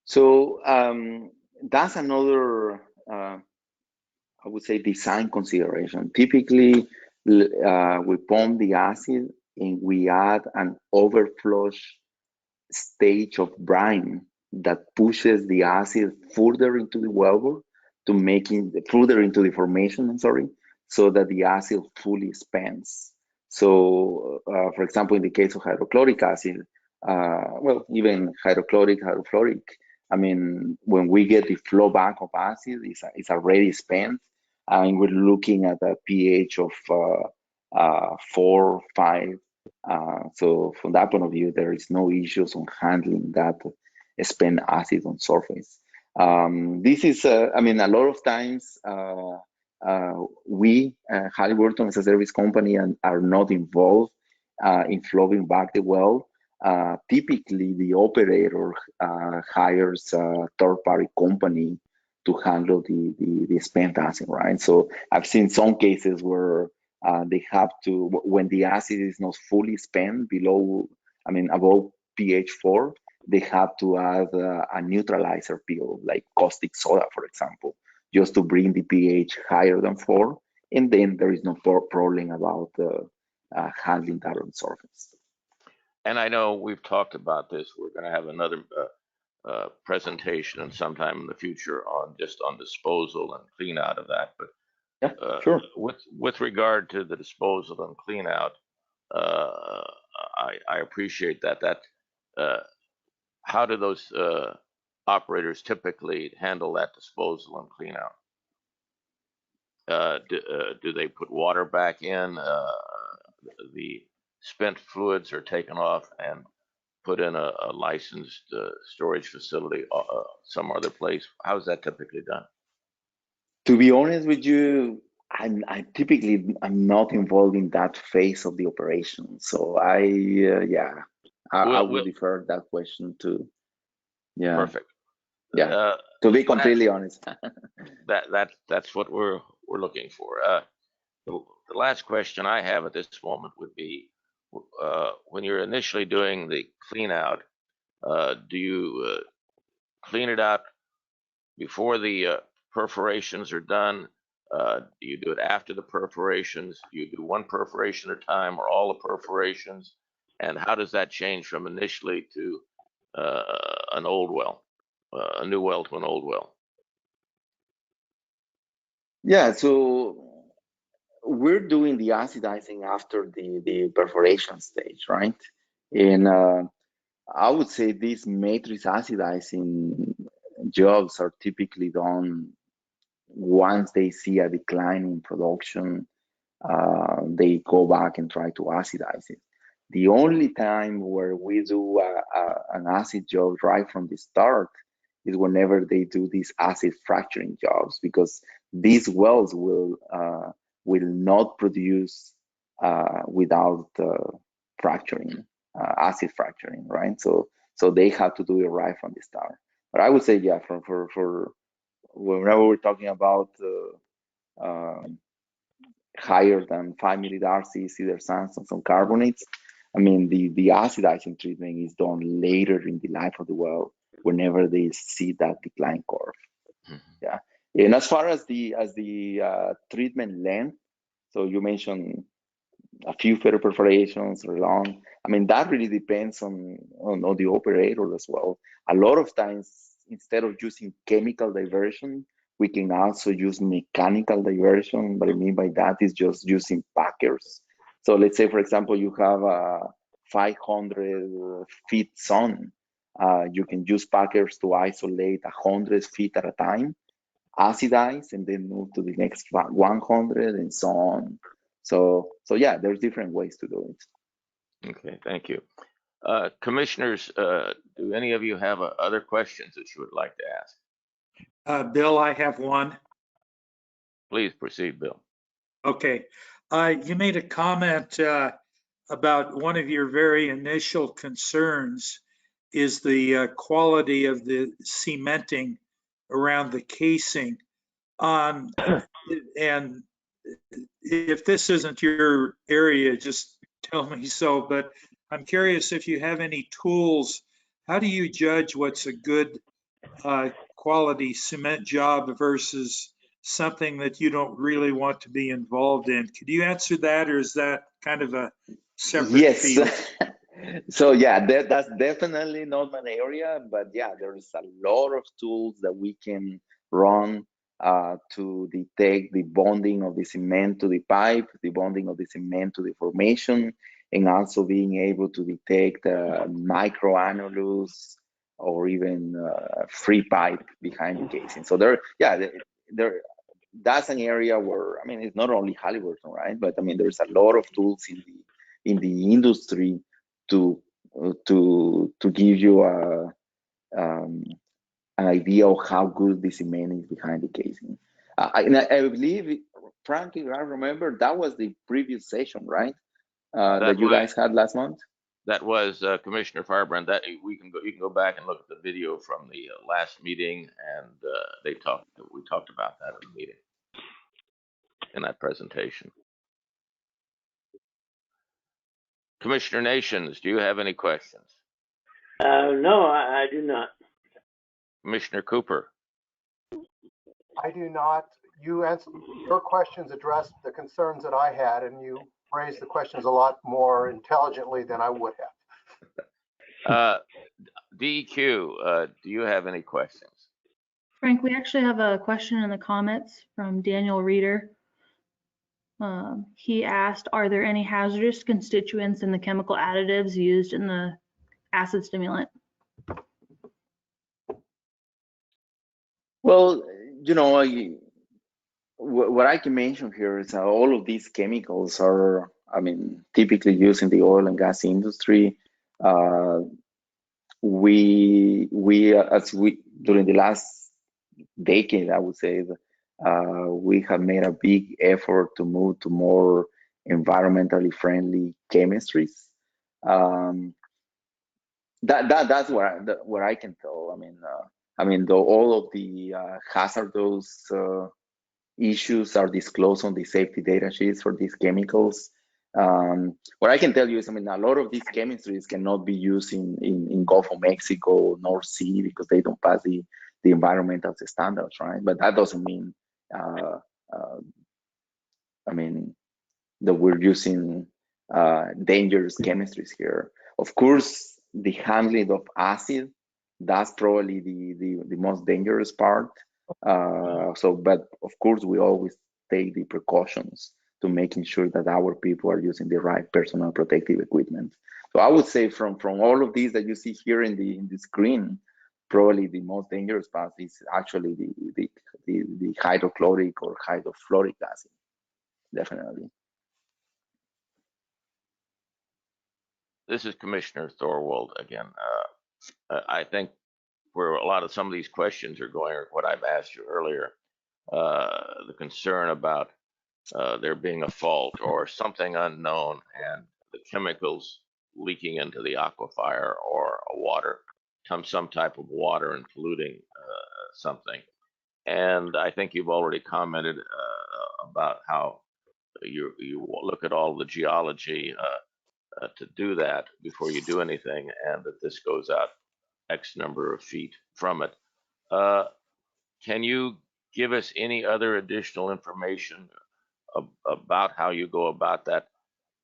So that's another, I would say, design consideration. Typically, we pump the acid and we add an overflush stage of brine that pushes the acid further into the wellbore to making further into the formation, I'm sorry, so that the acid fully expands. So, for example, in the case of hydrochloric acid, well, even hydrofluoric, I mean, when we get the flow back of acid, it's already spent, and we're looking at a pH of 4, 5. So from that point of view, there is no issues on handling that spent acid on surface. This is, I mean, a lot of times we, Halliburton as a service company, are not involved in flowing back the well. Typically, the operator hires a third-party company to handle the spent acid, right? So I've seen some cases where they have to, when the acid is not fully spent below, I mean, above pH 4, they have to add a neutralizer pill, like caustic soda, for example, just to bring the pH higher than 4. And then there is no problem about handling that on surface. And I know we've talked about this. We're going to have another presentation sometime in the future on just on disposal and clean out of that. But yeah, sure. With regard to the disposal and clean out, I appreciate that. How do those operators typically handle that disposal and clean out? Do they put water back in? The spent fluids are taken off and put in a licensed storage facility some other place? How is that typically done? To be honest with you, I typically I'm not involved in that phase of the operation. So I would defer that question to. Yeah. Perfect. Yeah. To be completely honest. That's what we're looking for. The last question I have at this moment would be, when you're initially doing the clean out, do you clean it out before the perforations are done? Do you do it after the perforations? Do you do one perforation at a time or all the perforations? And how does that change from initially to an old well, a new well to an old well? Yeah, so we're doing the acidizing after the perforation stage, right? And I would say these matrix acidizing jobs are typically done once they see a decline in production. They go back and try to acidize it. The only time where we do an acid job right from the start is whenever they do these acid fracturing jobs, because these wells will not produce without fracturing, acid fracturing, right? So they have to do it right from the start. But I would say, yeah, for whenever we're talking about higher than 5 millidarcies, either sands or some carbonates, I mean, the acidizing treatment is done later in the life of the well, whenever they see that decline curve. Yeah. And as far as the treatment length, so you mentioned a few further perforations or long. I mean, that really depends on the operator as well. A lot of times, instead of using chemical diversion, we can also use mechanical diversion. What I mean by that is just using packers. So let's say, for example, you have a 500 feet zone. You can use packers to isolate 100 feet at a time, acidize, and then move to the next 100 and so on. So yeah, there's different ways to do it. Okay, thank you. Commissioners, do any of you have other questions that you would like to ask? Bill, I have one. Please proceed, Bill. Okay. You made a comment about one of your very initial concerns is the quality of the cementing around the casing. And if this isn't your area, just tell me so, but I'm curious if you have any tools. How do you judge what's a good quality cement job versus something that you don't really want to be involved in? Could you answer that, or is that kind of a separate Yes. field? So yeah, that's definitely not my area, but yeah, there's a lot of tools that we can run to detect the bonding of the cement to the pipe, the bonding of the cement to the formation, and also being able to detect microannulus or even free pipe behind the casing. So that's an area where, I mean, it's not only Halliburton, right? But I mean, there's a lot of tools in the industry to give you an idea of how good the cement is behind the casing. I believe, Frank, if I remember, that was the previous session, right? That you guys had last month. That was Commissioner Firebrand. That you can go back and look at the video from the last meeting, and we talked about that in the meeting, in that presentation. Commissioner Nations, do you have any questions? No, I do not. Commissioner Cooper? I do not. You answered, your questions addressed the concerns that I had, and you raised the questions a lot more intelligently than I would have. DEQ, do you have any questions? Frank, we actually have a question in the comments from Daniel Reeder. He asked, are there any hazardous constituents in the chemical additives used in the acid stimulant? Well, you know, what I can mention here is all of these chemicals are, I mean, typically used in the oil and gas industry. We during the last decade, I would say, we have made a big effort to move to more environmentally friendly chemistries. That's what I can tell. I mean, though all of the hazardous issues are disclosed on the safety data sheets for these chemicals. What I can tell you is, I mean, a lot of these chemistries cannot be used in Gulf of Mexico, North Sea, because they don't pass the environmental standards, right? But that doesn't mean, I mean, that we're using dangerous chemistries here. Of course, the handling of acid, that's probably the most dangerous part. But of course, we always take the precautions to making sure that our people are using the right personal protective equipment. So I would say from all of these that you see here in the screen, probably the most dangerous part is actually the hydrochloric or hydrofluoric acid, definitely. This is Commissioner Thorwald again. I think where a lot of some of these questions are going, or what I've asked you earlier, the concern about there being a fault or something unknown and the chemicals leaking into the aquifer or water, some type of water and polluting something. And I think you've already commented about how you look at all the geology to do that before you do anything, and that this goes out X number of feet from it. Can you give us any other additional information about how you go about that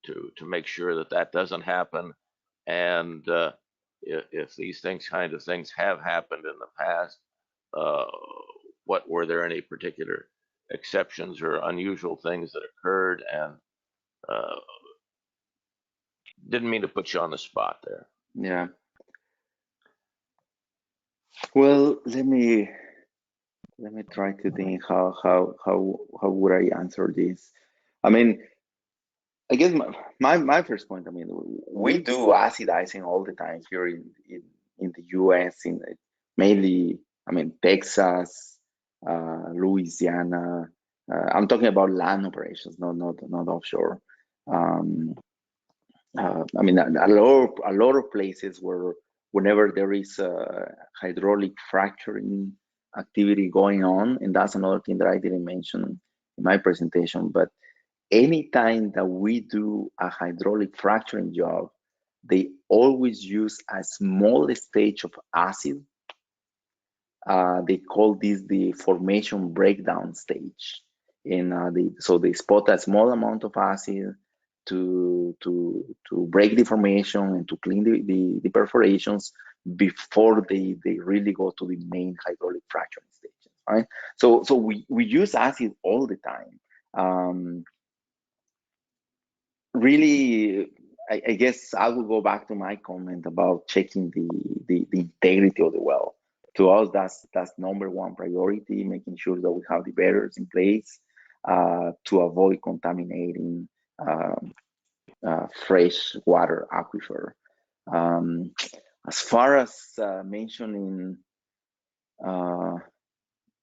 to make sure that that doesn't happen? And if these kind of things have happened in the past, what were there any particular exceptions or unusual things that occurred? And didn't mean to put you on the spot there. Yeah. Well, let me try to think how would I answer this. I mean, I guess my first point, I mean, we do acidizing all the time here in the US, mainly, I mean, Texas, Louisiana. I'm talking about land operations, not offshore. I mean, a lot of places where whenever there is hydraulic fracturing activity going on, and that's another thing that I didn't mention in my presentation, but anytime that we do a hydraulic fracturing job, they always use a small stage of acid. They call this the formation breakdown stage. And so they spot a small amount of acid to break the formation and to clean the perforations before they really go to the main hydraulic fracturing stage, right? So we use acid all the time. Really, I guess I will go back to my comment about checking the integrity of the well. To us, that's number one priority, making sure that we have the barriers in place to avoid contaminating fresh water aquifer. As far as mentioning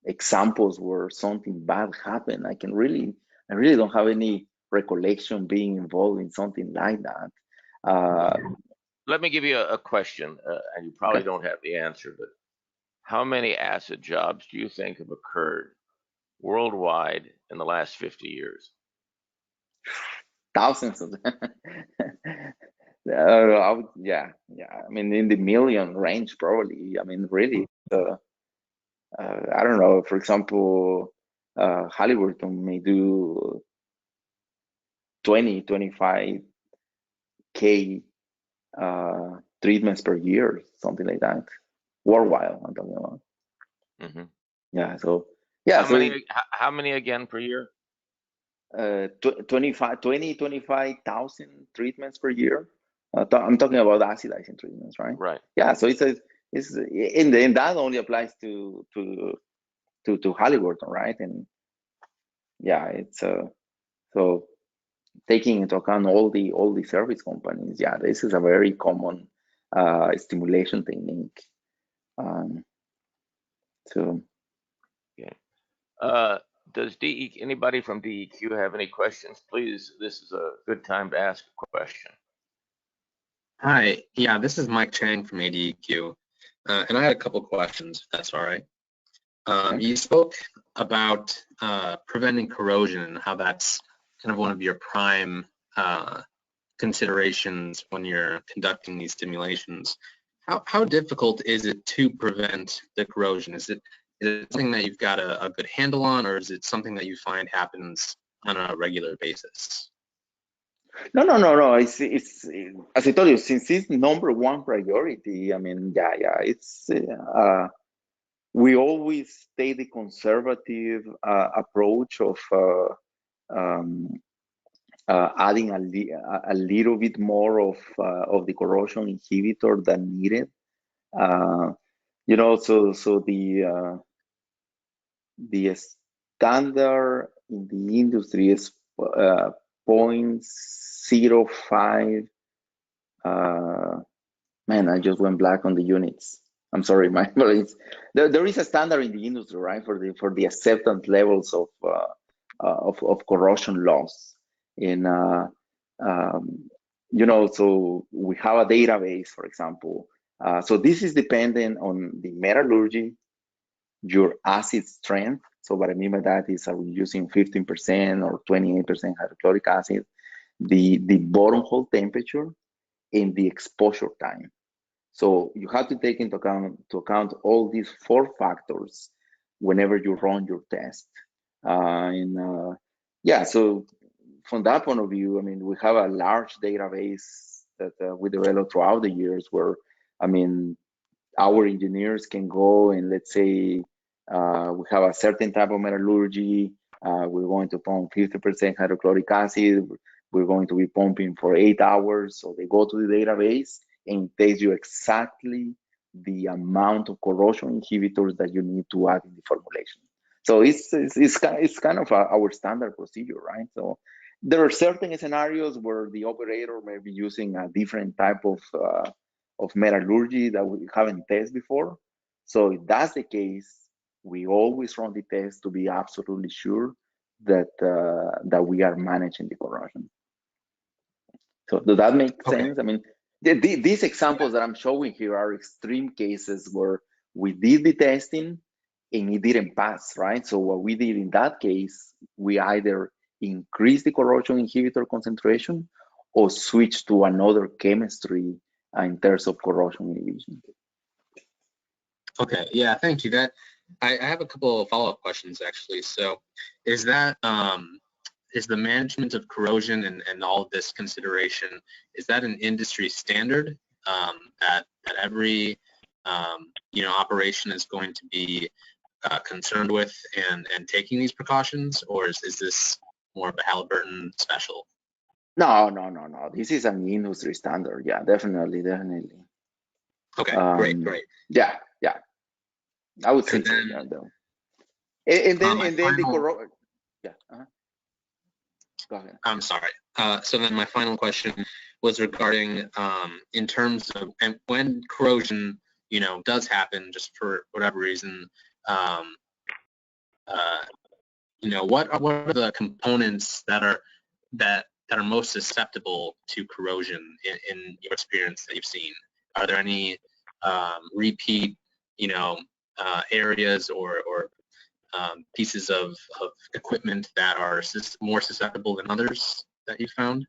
examples where something bad happened, I really don't have any recollection being involved in something like that. Let me give you a question, and you probably Okay. don't have the answer, but how many acid jobs do you think have occurred worldwide in the last 50 years? Thousands of them. Yeah. I mean, in the million range, probably. I mean, really. I don't know. For example, Halliburton may do 25K treatments per year, something like that, worldwide. I'm talking about. Mm-hmm. Yeah. So yeah. How many again per year? 25,000 treatments per year. I'm talking about acidizing treatments, right? Right. Yeah. So it's in the end that only applies to Halliburton, right? And yeah, it's so taking into account all the service companies. Yeah, this is a very common stimulation technique. So Okay. Does anybody from DEQ have any questions? Please, this is a good time to ask a question. Hi, yeah, this is Mike Chang from ADEQ, and I had a couple questions, if that's all right. You spoke about preventing corrosion and how that's kind of one of your prime considerations when you're conducting these stimulations. How difficult is it to prevent the corrosion? Is it something that you've got a good handle on, or is it something that you find happens on a regular basis? No. It's as I told you, since it's number one priority. I mean, it's we always take the conservative approach of adding a little bit more of the corrosion inhibitor than needed. You know, so the standard in the industry is 0.05. Man, I just went black on the units. I'm sorry, Mike, but there is a standard in the industry, right, for the acceptance levels of corrosion loss. And you know, so we have a database, for example. So this is dependent on the metallurgy, your acid strength. So what I mean by that is, are we using 15% or 28% hydrochloric acid, the bottom hole temperature, and the exposure time. So you have to take into account all these four factors whenever you run your test. Yeah, so from that point of view, I mean, we have a large database that we developed throughout the years where, I mean, our engineers can go and let's say we have a certain type of metallurgy, we're going to pump 50% hydrochloric acid, we're going to be pumping for 8 hours. So they go to the database and it tells you exactly the amount of corrosion inhibitors that you need to add in the formulation. So it's kind of our standard procedure, right? So there are certain scenarios where the operator may be using a different type of metallurgy that we haven't tested before. So if that's the case, we always run the test to be absolutely sure that that we are managing the corrosion. So does that make sense? I mean, These examples that I'm showing here are extreme cases where we did the testing and it didn't pass, right? So what we did in that case, we either increase the corrosion inhibitor concentration or switch to another chemistry in terms of corrosion inhibition. Okay, yeah, thank you. That I have a couple of follow-up questions actually. So is that is the management of corrosion and all of this consideration, is that an industry standard that every operation is going to be concerned with and taking these precautions, or is this more of a Halliburton special? No. This is an industry standard. Yeah, definitely. Okay, great. Yeah. I would say And then, so. Yeah, though. And then the corrosion. Yeah. Go ahead. I'm sorry. So then my final question was regarding in terms of, and when corrosion, does happen just for whatever reason, what are the components that are most susceptible to corrosion in your experience that you've seen? Are there any repeat, areas or pieces of equipment that are more susceptible than others that you found?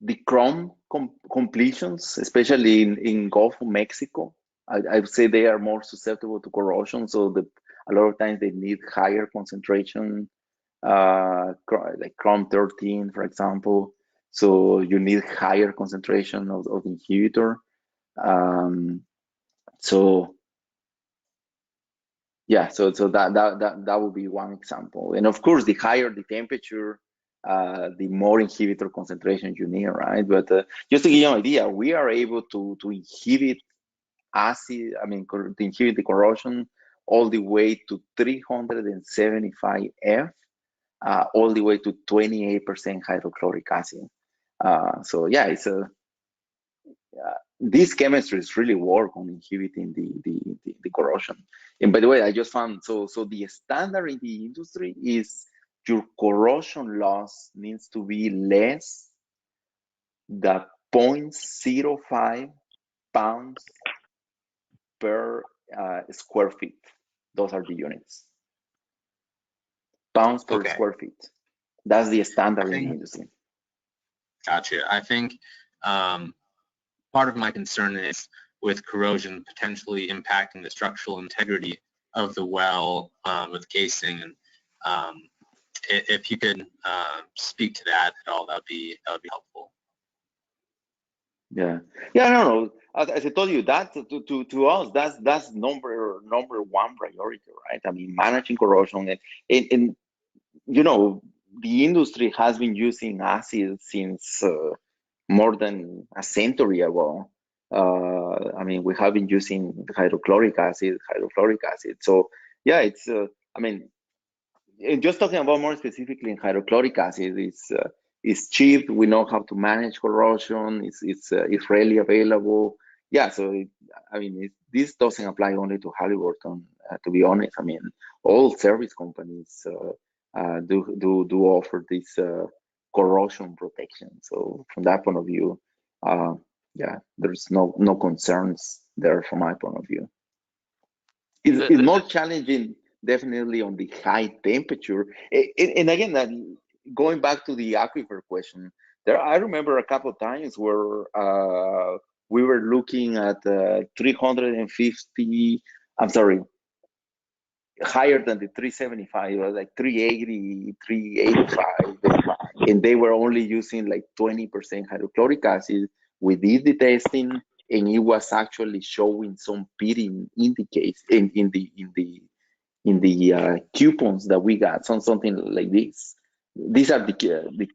The chrome completions, especially in Gulf of Mexico, I would say they are more susceptible to corrosion. So a lot of times they need higher concentration, like chrome 13, for example. So you need higher concentration of inhibitor. So that would be one example. And of course, the higher the temperature, the more inhibitor concentration you need, right? But just to give you an idea, we are able to inhibit to inhibit the corrosion all the way to 375 F, all the way to 28% hydrochloric acid. So yeah, it's these chemistries really work on inhibiting the corrosion. And by the way, I just found, so the standard in the industry is your corrosion loss needs to be less than 0.05 pounds per square feet. Those are the units. Pounds per square feet. That's the standard in the industry. Gotcha. I think part of my concern is with corrosion potentially impacting the structural integrity of the well with casing, and if you could speak to that at all, that would be helpful. Yeah, no. As I told you, that to us, that's number one priority, right? I mean, managing corrosion, and the industry has been using acid since more than a century ago. I mean, we have been using hydrochloric acid. So yeah, it's just talking about more specifically in hydrochloric acid, it's cheap. We know how to manage corrosion. It's readily available. Yeah, so this doesn't apply only to Halliburton. To be honest, I mean, all service companies do offer this corrosion protection. So from that point of view, yeah, there's no concerns there from my point of view. It's more challenging, definitely, on the high temperature. And again, going back to the aquifer question, I remember a couple of times where we were looking at 350. I'm sorry, higher than the 375. It was like 380, 385, and they were only using like 20% hydrochloric acid. We did the testing, and it was actually showing some pitting indicates in the coupons that we got, something like this. These are the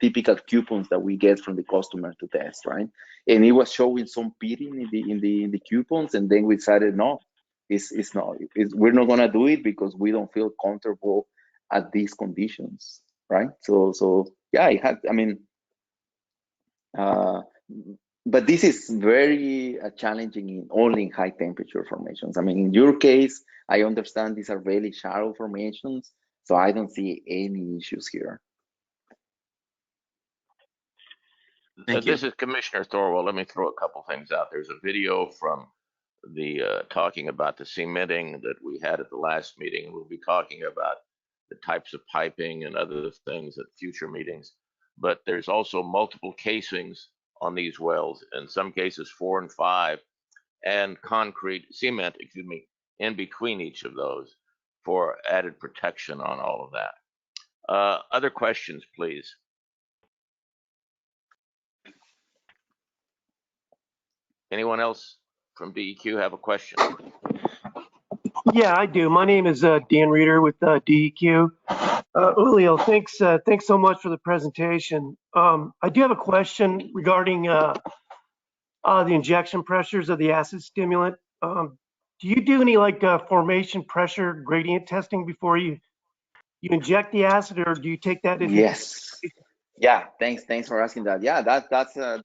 typical coupons that we get from the customer to test, right? And it was showing some pitting in the coupons, and then we decided no, it's not. We're not gonna do it because we don't feel comfortable at these conditions, right? So yeah, but this is very challenging only in high temperature formations. I mean, in your case, I understand these are very shallow formations, so I don't see any issues here. Thank you. This is Commissioner Thorwell. Let me throw a couple things out. There's a video from the talking about the cementing that we had at the last meeting. We'll be talking about the types of piping and other things at future meetings. But there's also multiple casings on these wells, in some cases 4 and 5, and cement, in between each of those for added protection on all of that. Other questions, please? Anyone else from DEQ have a question? Yeah, I do. My name is Dan Reeder with DEQ. Julio, thanks so much for the presentation. I do have a question regarding the injection pressures of the acid stimulant. Do you do any like formation pressure gradient testing before you inject the acid, or do you take that into? Yes. Yeah, thanks for asking that. Yeah, that's a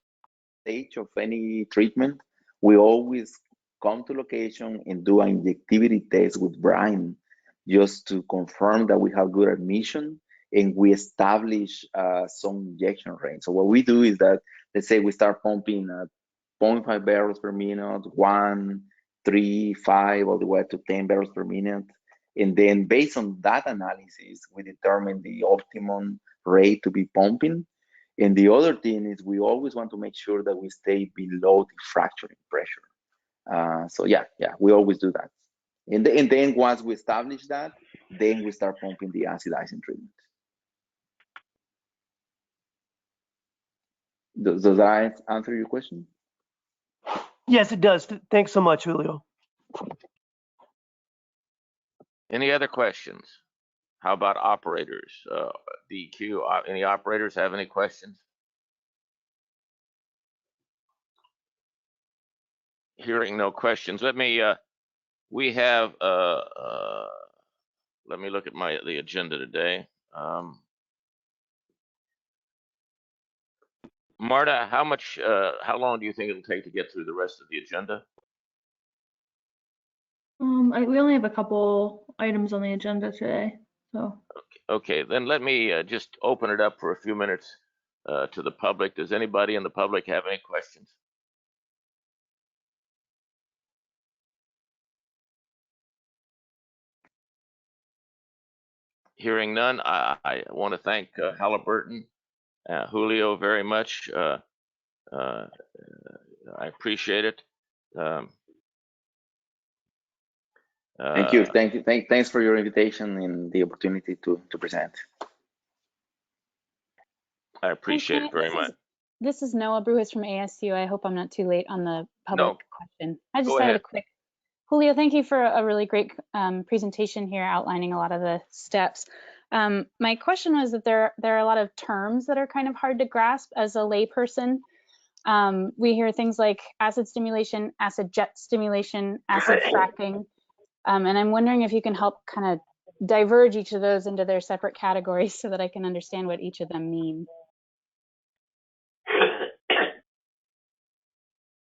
stage of any treatment. We always come to location and do an injectivity test with brine just to confirm that we have good admission, and we establish some injection range. So what we do is that, let's say we start pumping 0.5 barrels per minute, 1, 3, 5, all the way to 10 barrels per minute. And then based on that analysis, we determine the optimum rate to be pumping. And the other thing is we always want to make sure that we stay below the fracturing pressure. So yeah, we always do that. And then once we establish that, then we start pumping the acidizing treatment. Does that answer your question? Yes, it does. Thanks so much, Julio. Any other questions? How about operators? DEQ, any operators have any questions? Hearing no questions, let me, we have, let me look at the agenda today. Marta, how long do you think it'll take to get through the rest of the agenda? We only have a couple items on the agenda today, so. Okay, then let me just open it up for a few minutes to the public. Does anybody in the public have any questions? Hearing none, I want to thank Halliburton, Julio very much. I appreciate it. Thank you. Thanks for your invitation and the opportunity to present. I appreciate it very much. This is Noah Brujas from ASU. I hope I'm not too late on the public question. I just had a quick, Julio, thank you for a really great presentation here outlining a lot of the steps. My question was that there are a lot of terms that are kind of hard to grasp as a layperson. We hear things like acid stimulation, acid jet stimulation, acid fracking, and I'm wondering if you can help kind of diverge each of those into their separate categories so that I can understand what each of them mean.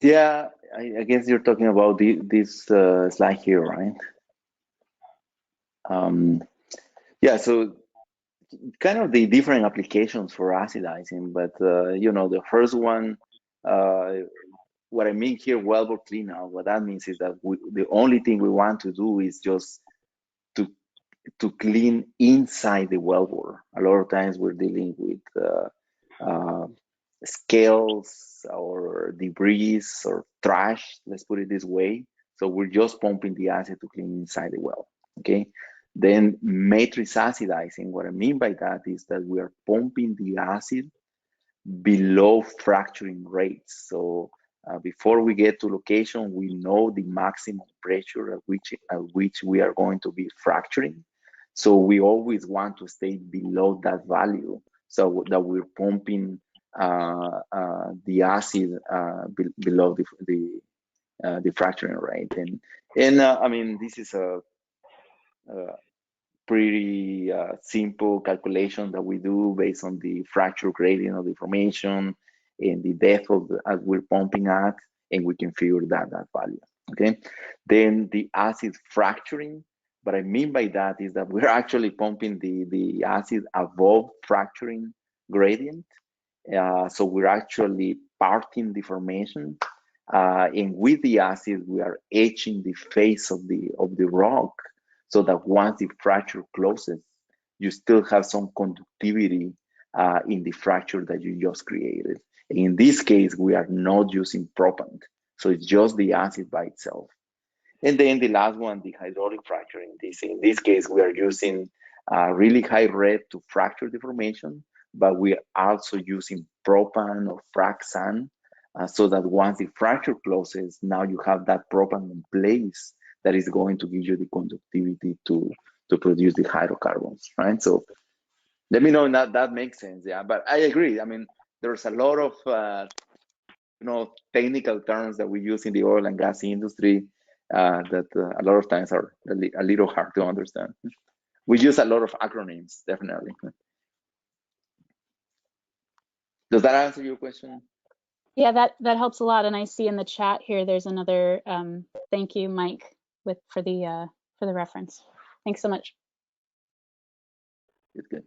Yeah, I guess you're talking about this slide here, right? Yeah, so kind of the different applications for acidizing, but you know, the first one, what I mean here, wellbore cleanout, what that means is that the only thing we want to do is just to clean inside the wellbore. A lot of times we're dealing with scales or debris or trash, let's put it this way. So we're just pumping the acid to clean inside the well, okay? Then matrix acidizing, what I mean by that is that we are pumping the acid below fracturing rates. So before we get to location, we know the maximum pressure at which we are going to be fracturing. So we always want to stay below that value so that we're pumping the acid below the fracturing rate. And I mean, this is a pretty simple calculation that we do based on the fracture gradient of the formation and the depth of as we're pumping at, and we can figure that value. Okay. Then the acid fracturing. What I mean by that is that we're actually pumping the acid above fracturing gradient, So we're actually parting the formation, and with the acid, we are etching the face of the rock, so that once the fracture closes, you still have some conductivity in the fracture that you just created. In this case, we are not using propant, so it's just the acid by itself. And then the last one, the hydraulic fracture. In this case, we are using really high red to fracture the formation, but we are also using propan or frac sand, so that once the fracture closes, now you have that propan in place that is going to give you the conductivity to produce the hydrocarbons, right? So let me know if that makes sense. Yeah, but I agree. I mean, there's a lot of technical terms that we use in the oil and gas industry that a lot of times are a little hard to understand. We use a lot of acronyms, definitely. Does that answer your question? Yeah, that helps a lot. And I see in the chat here, there's another thank you, Mike, for the reference. Thanks so much. It's good.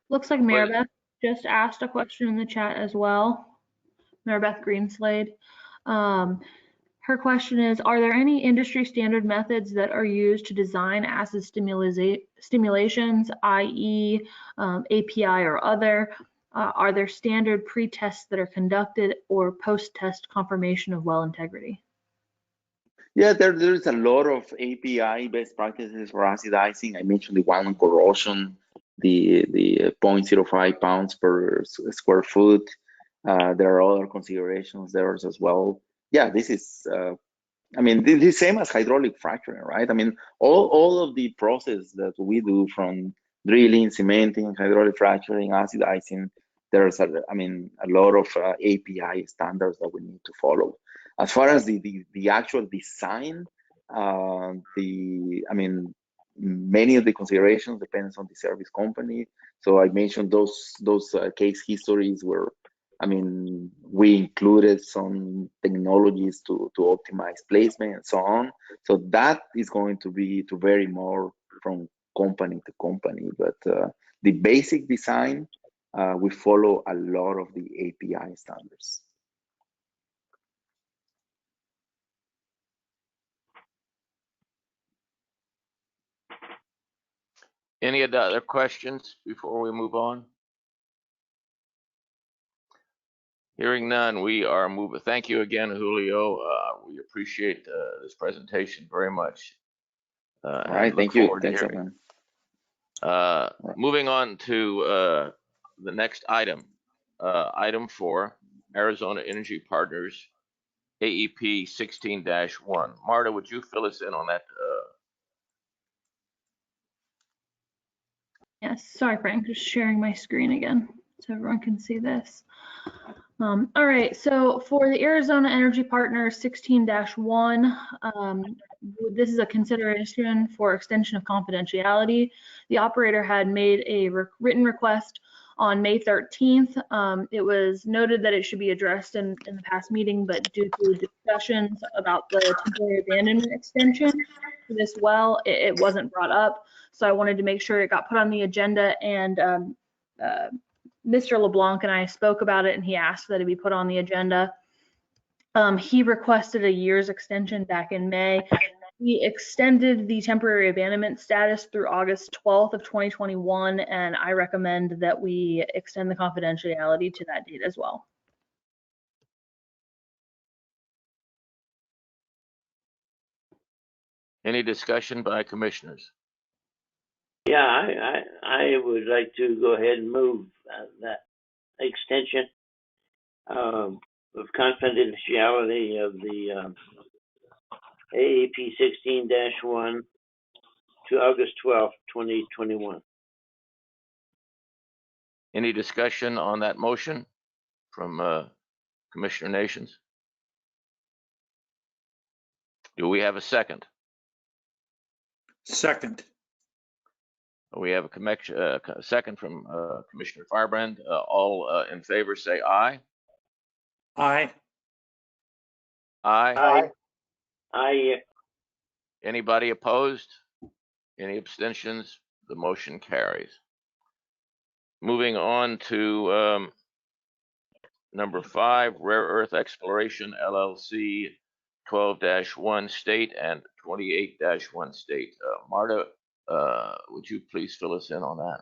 Looks like Maribeth just asked a question in the chat as well. Maribeth Greenslade. Her question is, are there any industry standard methods that are used to design acid stimulations, i.e. API or other? Are there standard pre-tests that are conducted or post-test confirmation of well integrity? Yeah, there's a lot of API best practices for acidizing. I mentioned the one on corrosion, the 0.05 pounds per square foot. There are other considerations there as well. Yeah, this is, I mean, the same as hydraulic fracturing, right? I mean, all of the process that we do, from drilling, cementing, hydraulic fracturing, acidizing, there's a lot of API standards that we need to follow. As far as the actual design, many of the considerations depends on the service company. So I mentioned those case histories where, we included some technologies to optimize placement and so on. So that is going to vary more from company to company. But the basic design, we follow a lot of the API standards. Any other questions before we move on? Hearing none, we are moving. Thank you again, Julio. We appreciate this presentation very much. All right, thank you. Thanks, everyone. Moving on to the next item, item 4, Arizona Energy Partners, AEP 16-1. Marta, would you fill us in on that? Yes, sorry, Frank, just sharing my screen again so everyone can see this. All right, so for the Arizona Energy Partners 16-1, this is a consideration for extension of confidentiality. The operator had made a written request on May 13th. It was noted that it should be addressed in the past meeting, but due to discussions about the temporary abandonment extension for this well, it wasn't brought up. So I wanted to make sure it got put on the agenda, and Mr. LeBlanc and I spoke about it, and he asked that it be put on the agenda. He requested a year's extension back in May. We extended the temporary abandonment status through August 12th of 2021, and I recommend that we extend the confidentiality to that date as well. Any discussion by commissioners? Yeah, I would like to go ahead and move that extension of confidentiality of the AAP 16-1 to August 12th, 2021. Any discussion on that motion from Commissioner Nations? Do we have a second? Second. We have a second from Commissioner Firebrand. All in favor say aye. Aye. Aye. Aye. Aye. Anybody opposed? Any abstentions? The motion carries. Moving on to number 5, Rare Earth Exploration LLC, 12-1 state and 28-1 state. Marta, would you please fill us in on that?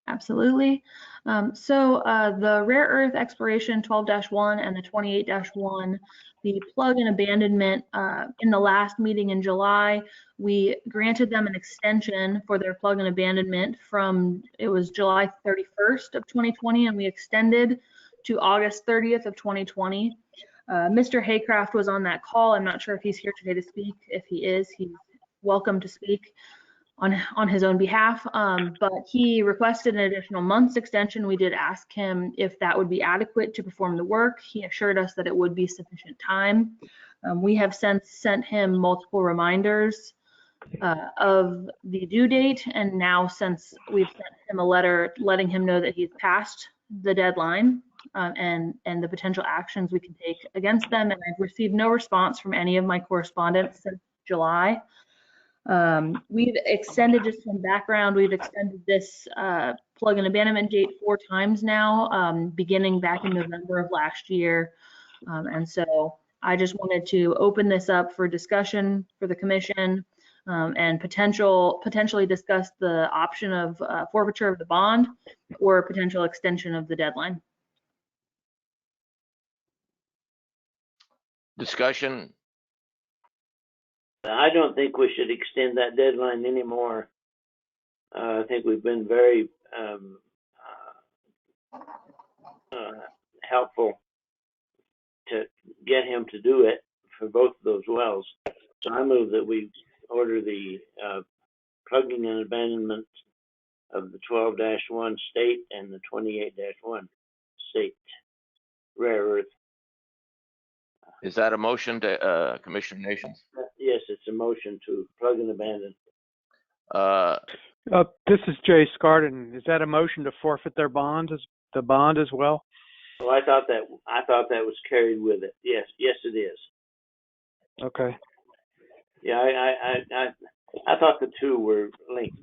Absolutely. The Rare Earth Exploration 12-1 and the 28-1, the plug and abandonment, in the last meeting in July, we granted them an extension for their plug and abandonment from, it was July 31st of 2020, and we extended to August 30th of 2020. Mr. Haycraft was on that call. I'm not sure if he's here today to speak. If he is, he's welcome to speak on his own behalf, but he requested an additional month's extension. We did ask him if that would be adequate to perform the work. He assured us that it would be sufficient time. We have since sent him multiple reminders of the due date, and now since we've sent him a letter letting him know that he's passed the deadline and the potential actions we can take against them, and I've received no response from any of my correspondents since July. We've extended, just some background, we've extended this plug and abandonment date 4 times now, beginning back in November of last year. And so I just wanted to open this up for discussion for the commission and potentially discuss the option of forfeiture of the bond or potential extension of the deadline. Discussion. I don't think we should extend that deadline anymore. I think we've been very helpful to get him to do it for both of those wells. So I move that we order the plugging and abandonment of the 12-1 state and the 28-1 state rare earth. Is that a motion to Commissioner Nations? Yes, it's a motion to plug and abandon. This is Jay Scarden. Is that a motion to forfeit their bond as well? Oh, I thought that was carried with it. Yes, it is. Okay. Yeah, I thought the two were linked.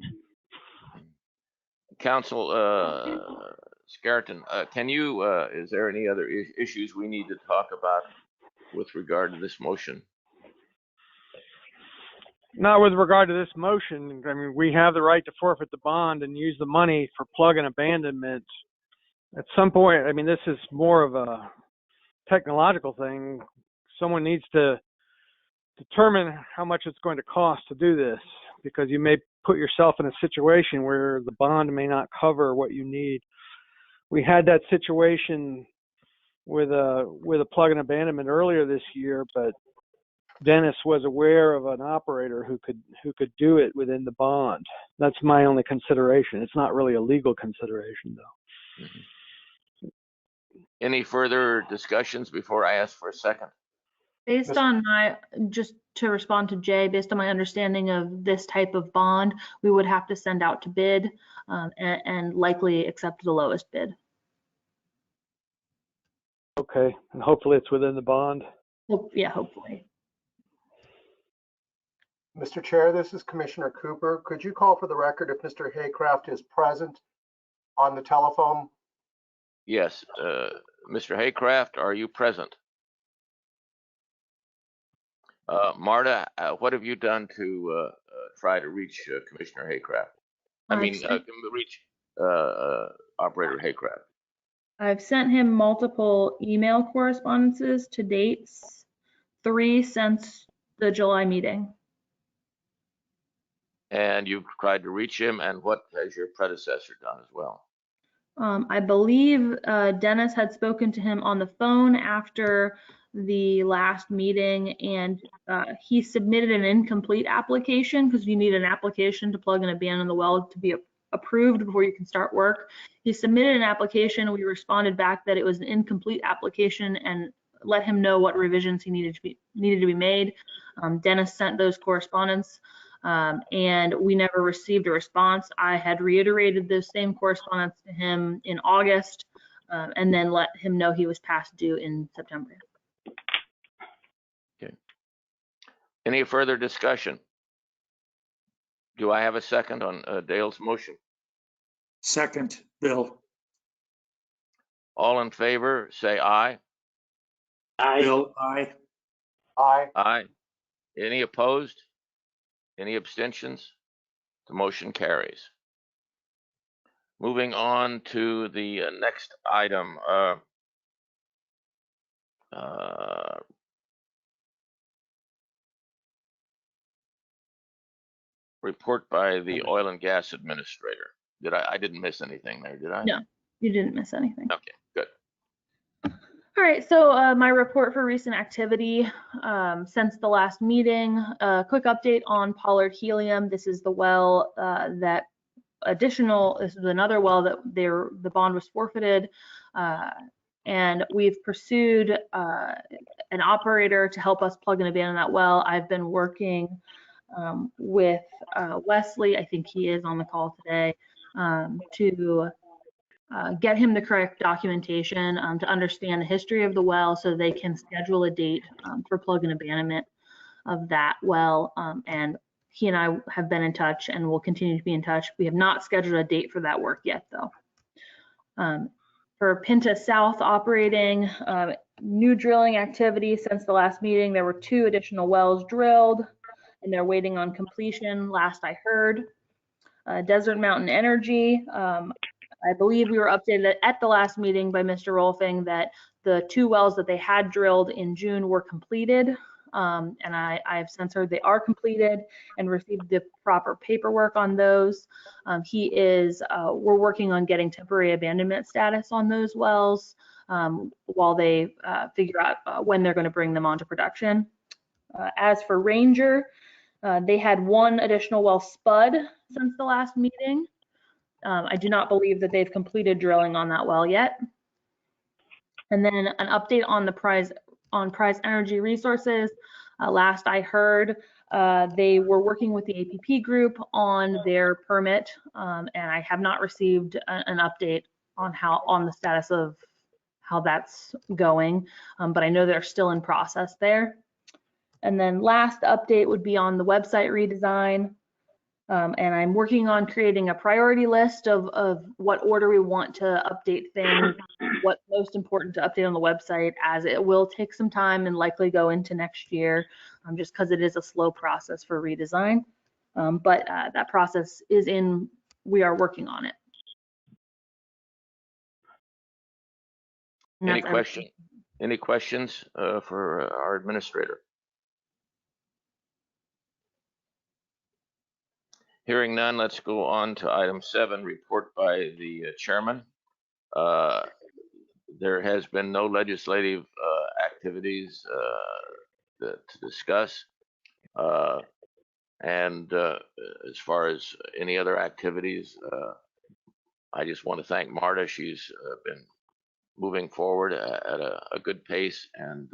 Council Scarton, can you? Is there any other issues we need to talk about with regard to this motion? Not with regard to this motion. I mean, we have the right to forfeit the bond and use the money for plug and abandonment. At some point, I mean, this is more of a technological thing. Someone needs to determine how much it's going to cost to do this, because you may put yourself in a situation where the bond may not cover what you need. We had that situation with a plug and abandonment earlier this year, but Dennis was aware of an operator who could do it within the bond. That's my only consideration. It's not really a legal consideration, though. Mm-hmm. Any further discussions before I ask for a second? Based on just to respond to Jay, based on my understanding of this type of bond, we would have to send out to bid and likely accept the lowest bid. Okay, and hopefully it's within the bond. Yeah, hopefully. Mr. Chair, this is Commissioner Cooper. Could you call for the record if Mr. Haycraft is present on the telephone? Yes. Mr. Haycraft, are you present? Marta, what have you done to try to reach Commissioner Haycraft? Reach Operator Haycraft. I've sent him multiple email correspondences to dates, 3 since the July meeting. And you've tried to reach him, and what has your predecessor done as well? I believe Dennis had spoken to him on the phone after the last meeting, and he submitted an incomplete application, because you need an application to plug and abandon the well to be approved before you can start work. He submitted an application, and we responded back that it was an incomplete application and let him know what revisions he needed to be made. Dennis sent those correspondence. And we never received a response. I had reiterated those same correspondence to him in August, and then let him know he was past due in September. Okay. Any further discussion? Do I have a second on Dale's motion? Second, Bill. All in favor, say aye. Aye. Bill, aye. Aye. Aye. Any opposed? Any abstentions? The motion carries. Moving on to the next item. Report by the Oil and Gas Administrator. I didn't miss anything there, did I? No, you didn't miss anything. Okay, good. All right, so my report for recent activity since the last meeting. A quick update on Pollard Helium. This is the well this is another well that the bond was forfeited. And we've pursued an operator to help us plug and abandon that well. I've been working with Wesley, I think he is on the call today, to get him the correct documentation to understand the history of the well so they can schedule a date for plug and abandonment of that well. And he and I have been in touch and will continue to be in touch. We have not scheduled a date for that work yet, though. For Pinta South operating, new drilling activity since the last meeting. There were 2 additional wells drilled and they're waiting on completion, last I heard. Desert Mountain Energy, I believe we were updated at the last meeting by Mr. Rolfing that the 2 wells that they had drilled in June were completed. And I have since heard they are completed and received the proper paperwork on those. We're working on getting temporary abandonment status on those wells while they figure out when they're going to bring them onto production. As for Ranger, they had 1 additional well spud since the last meeting. I do not believe that they've completed drilling on that well yet. And then an update on the Prize Energy Resources. Last I heard, they were working with the APP group on their permit, and I have not received an update on the status of how that's going, but I know they're still in process there. And then last update would be on the website redesign. And I'm working on creating a priority list of what order we want to update things, what's most important to update on the website, as it will take some time and likely go into next year, just because it is a slow process for redesign. But that process is we are working on it. Any questions for our administrator? Hearing none, let's go on to item 7, report by the chairman. There has been no legislative activities to discuss. And as far as any other activities, I just want to thank Marta. She's been moving forward at a good pace, and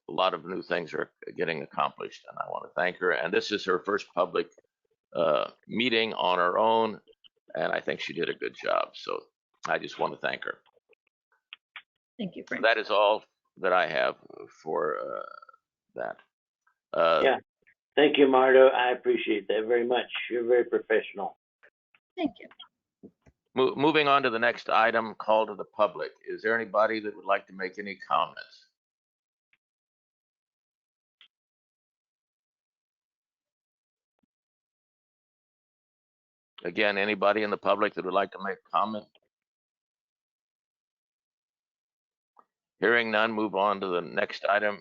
a lot of new things are getting accomplished, and I want to thank her. And this is her first public meeting on her own, and I think she did a good job. So I just want to thank her. Thank you, Frank. That is all that I have for that. Yeah, thank you, Marta. I appreciate that very much. You're very professional. Thank you. Moving on to the next item, call to the public. Is there anybody that would like to make any comments? Again, anybody in the public that would like to make a comment? Hearing none, move on to the next item.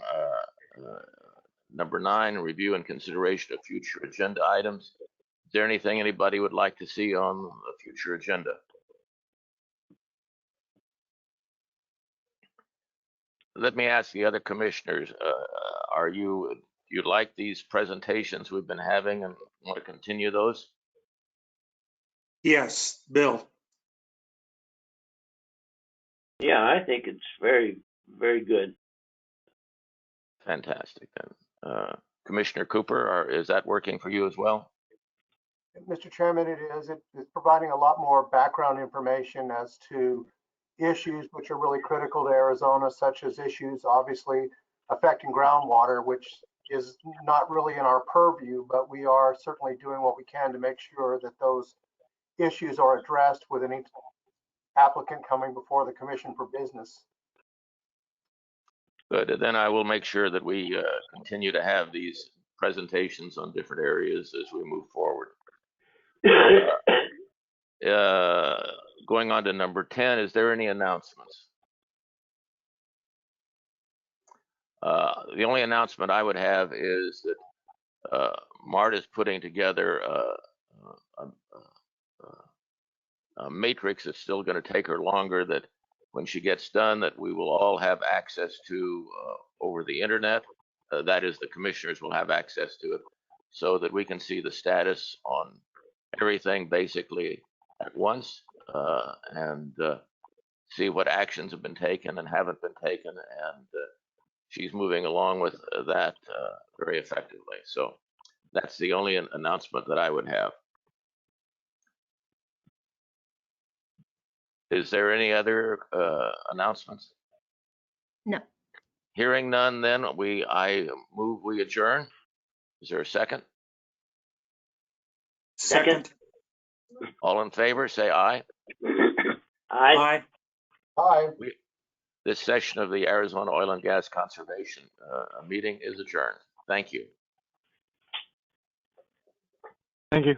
Number 9, review and consideration of future agenda items. Is there anything anybody would like to see on the future agenda? Let me ask the other commissioners, do you like these presentations we've been having and want to continue those? Yes, Bill. Yeah, I think it's very, very good. Fantastic. Then, Commissioner Cooper, is that working for you as well? Mr. Chairman, it is. It is providing a lot more background information as to issues which are really critical to Arizona, such as issues obviously affecting groundwater, which is not really in our purview, but we are certainly doing what we can to make sure that those issues are addressed within applicant coming before the commission for business. Good. And then I will make sure that we continue to have these presentations on different areas as we move forward. Going on to number 10, is there any announcements? The only announcement I would have is that Mart is putting together a matrix that's still going to take her longer, that when she gets done, that we will all have access to over the internet. That is, the commissioners will have access to it, so that we can see the status on everything basically at once, and see what actions have been taken and haven't been taken. And she's moving along with that very effectively. So that's the only announcement that I would have. Is there any other announcements? No. Hearing none, then I move we adjourn. Is there a second? Second. All in favor, say aye. Aye. Aye. This session of the Arizona Oil and Gas Conservation meeting is adjourned. Thank you. Thank you.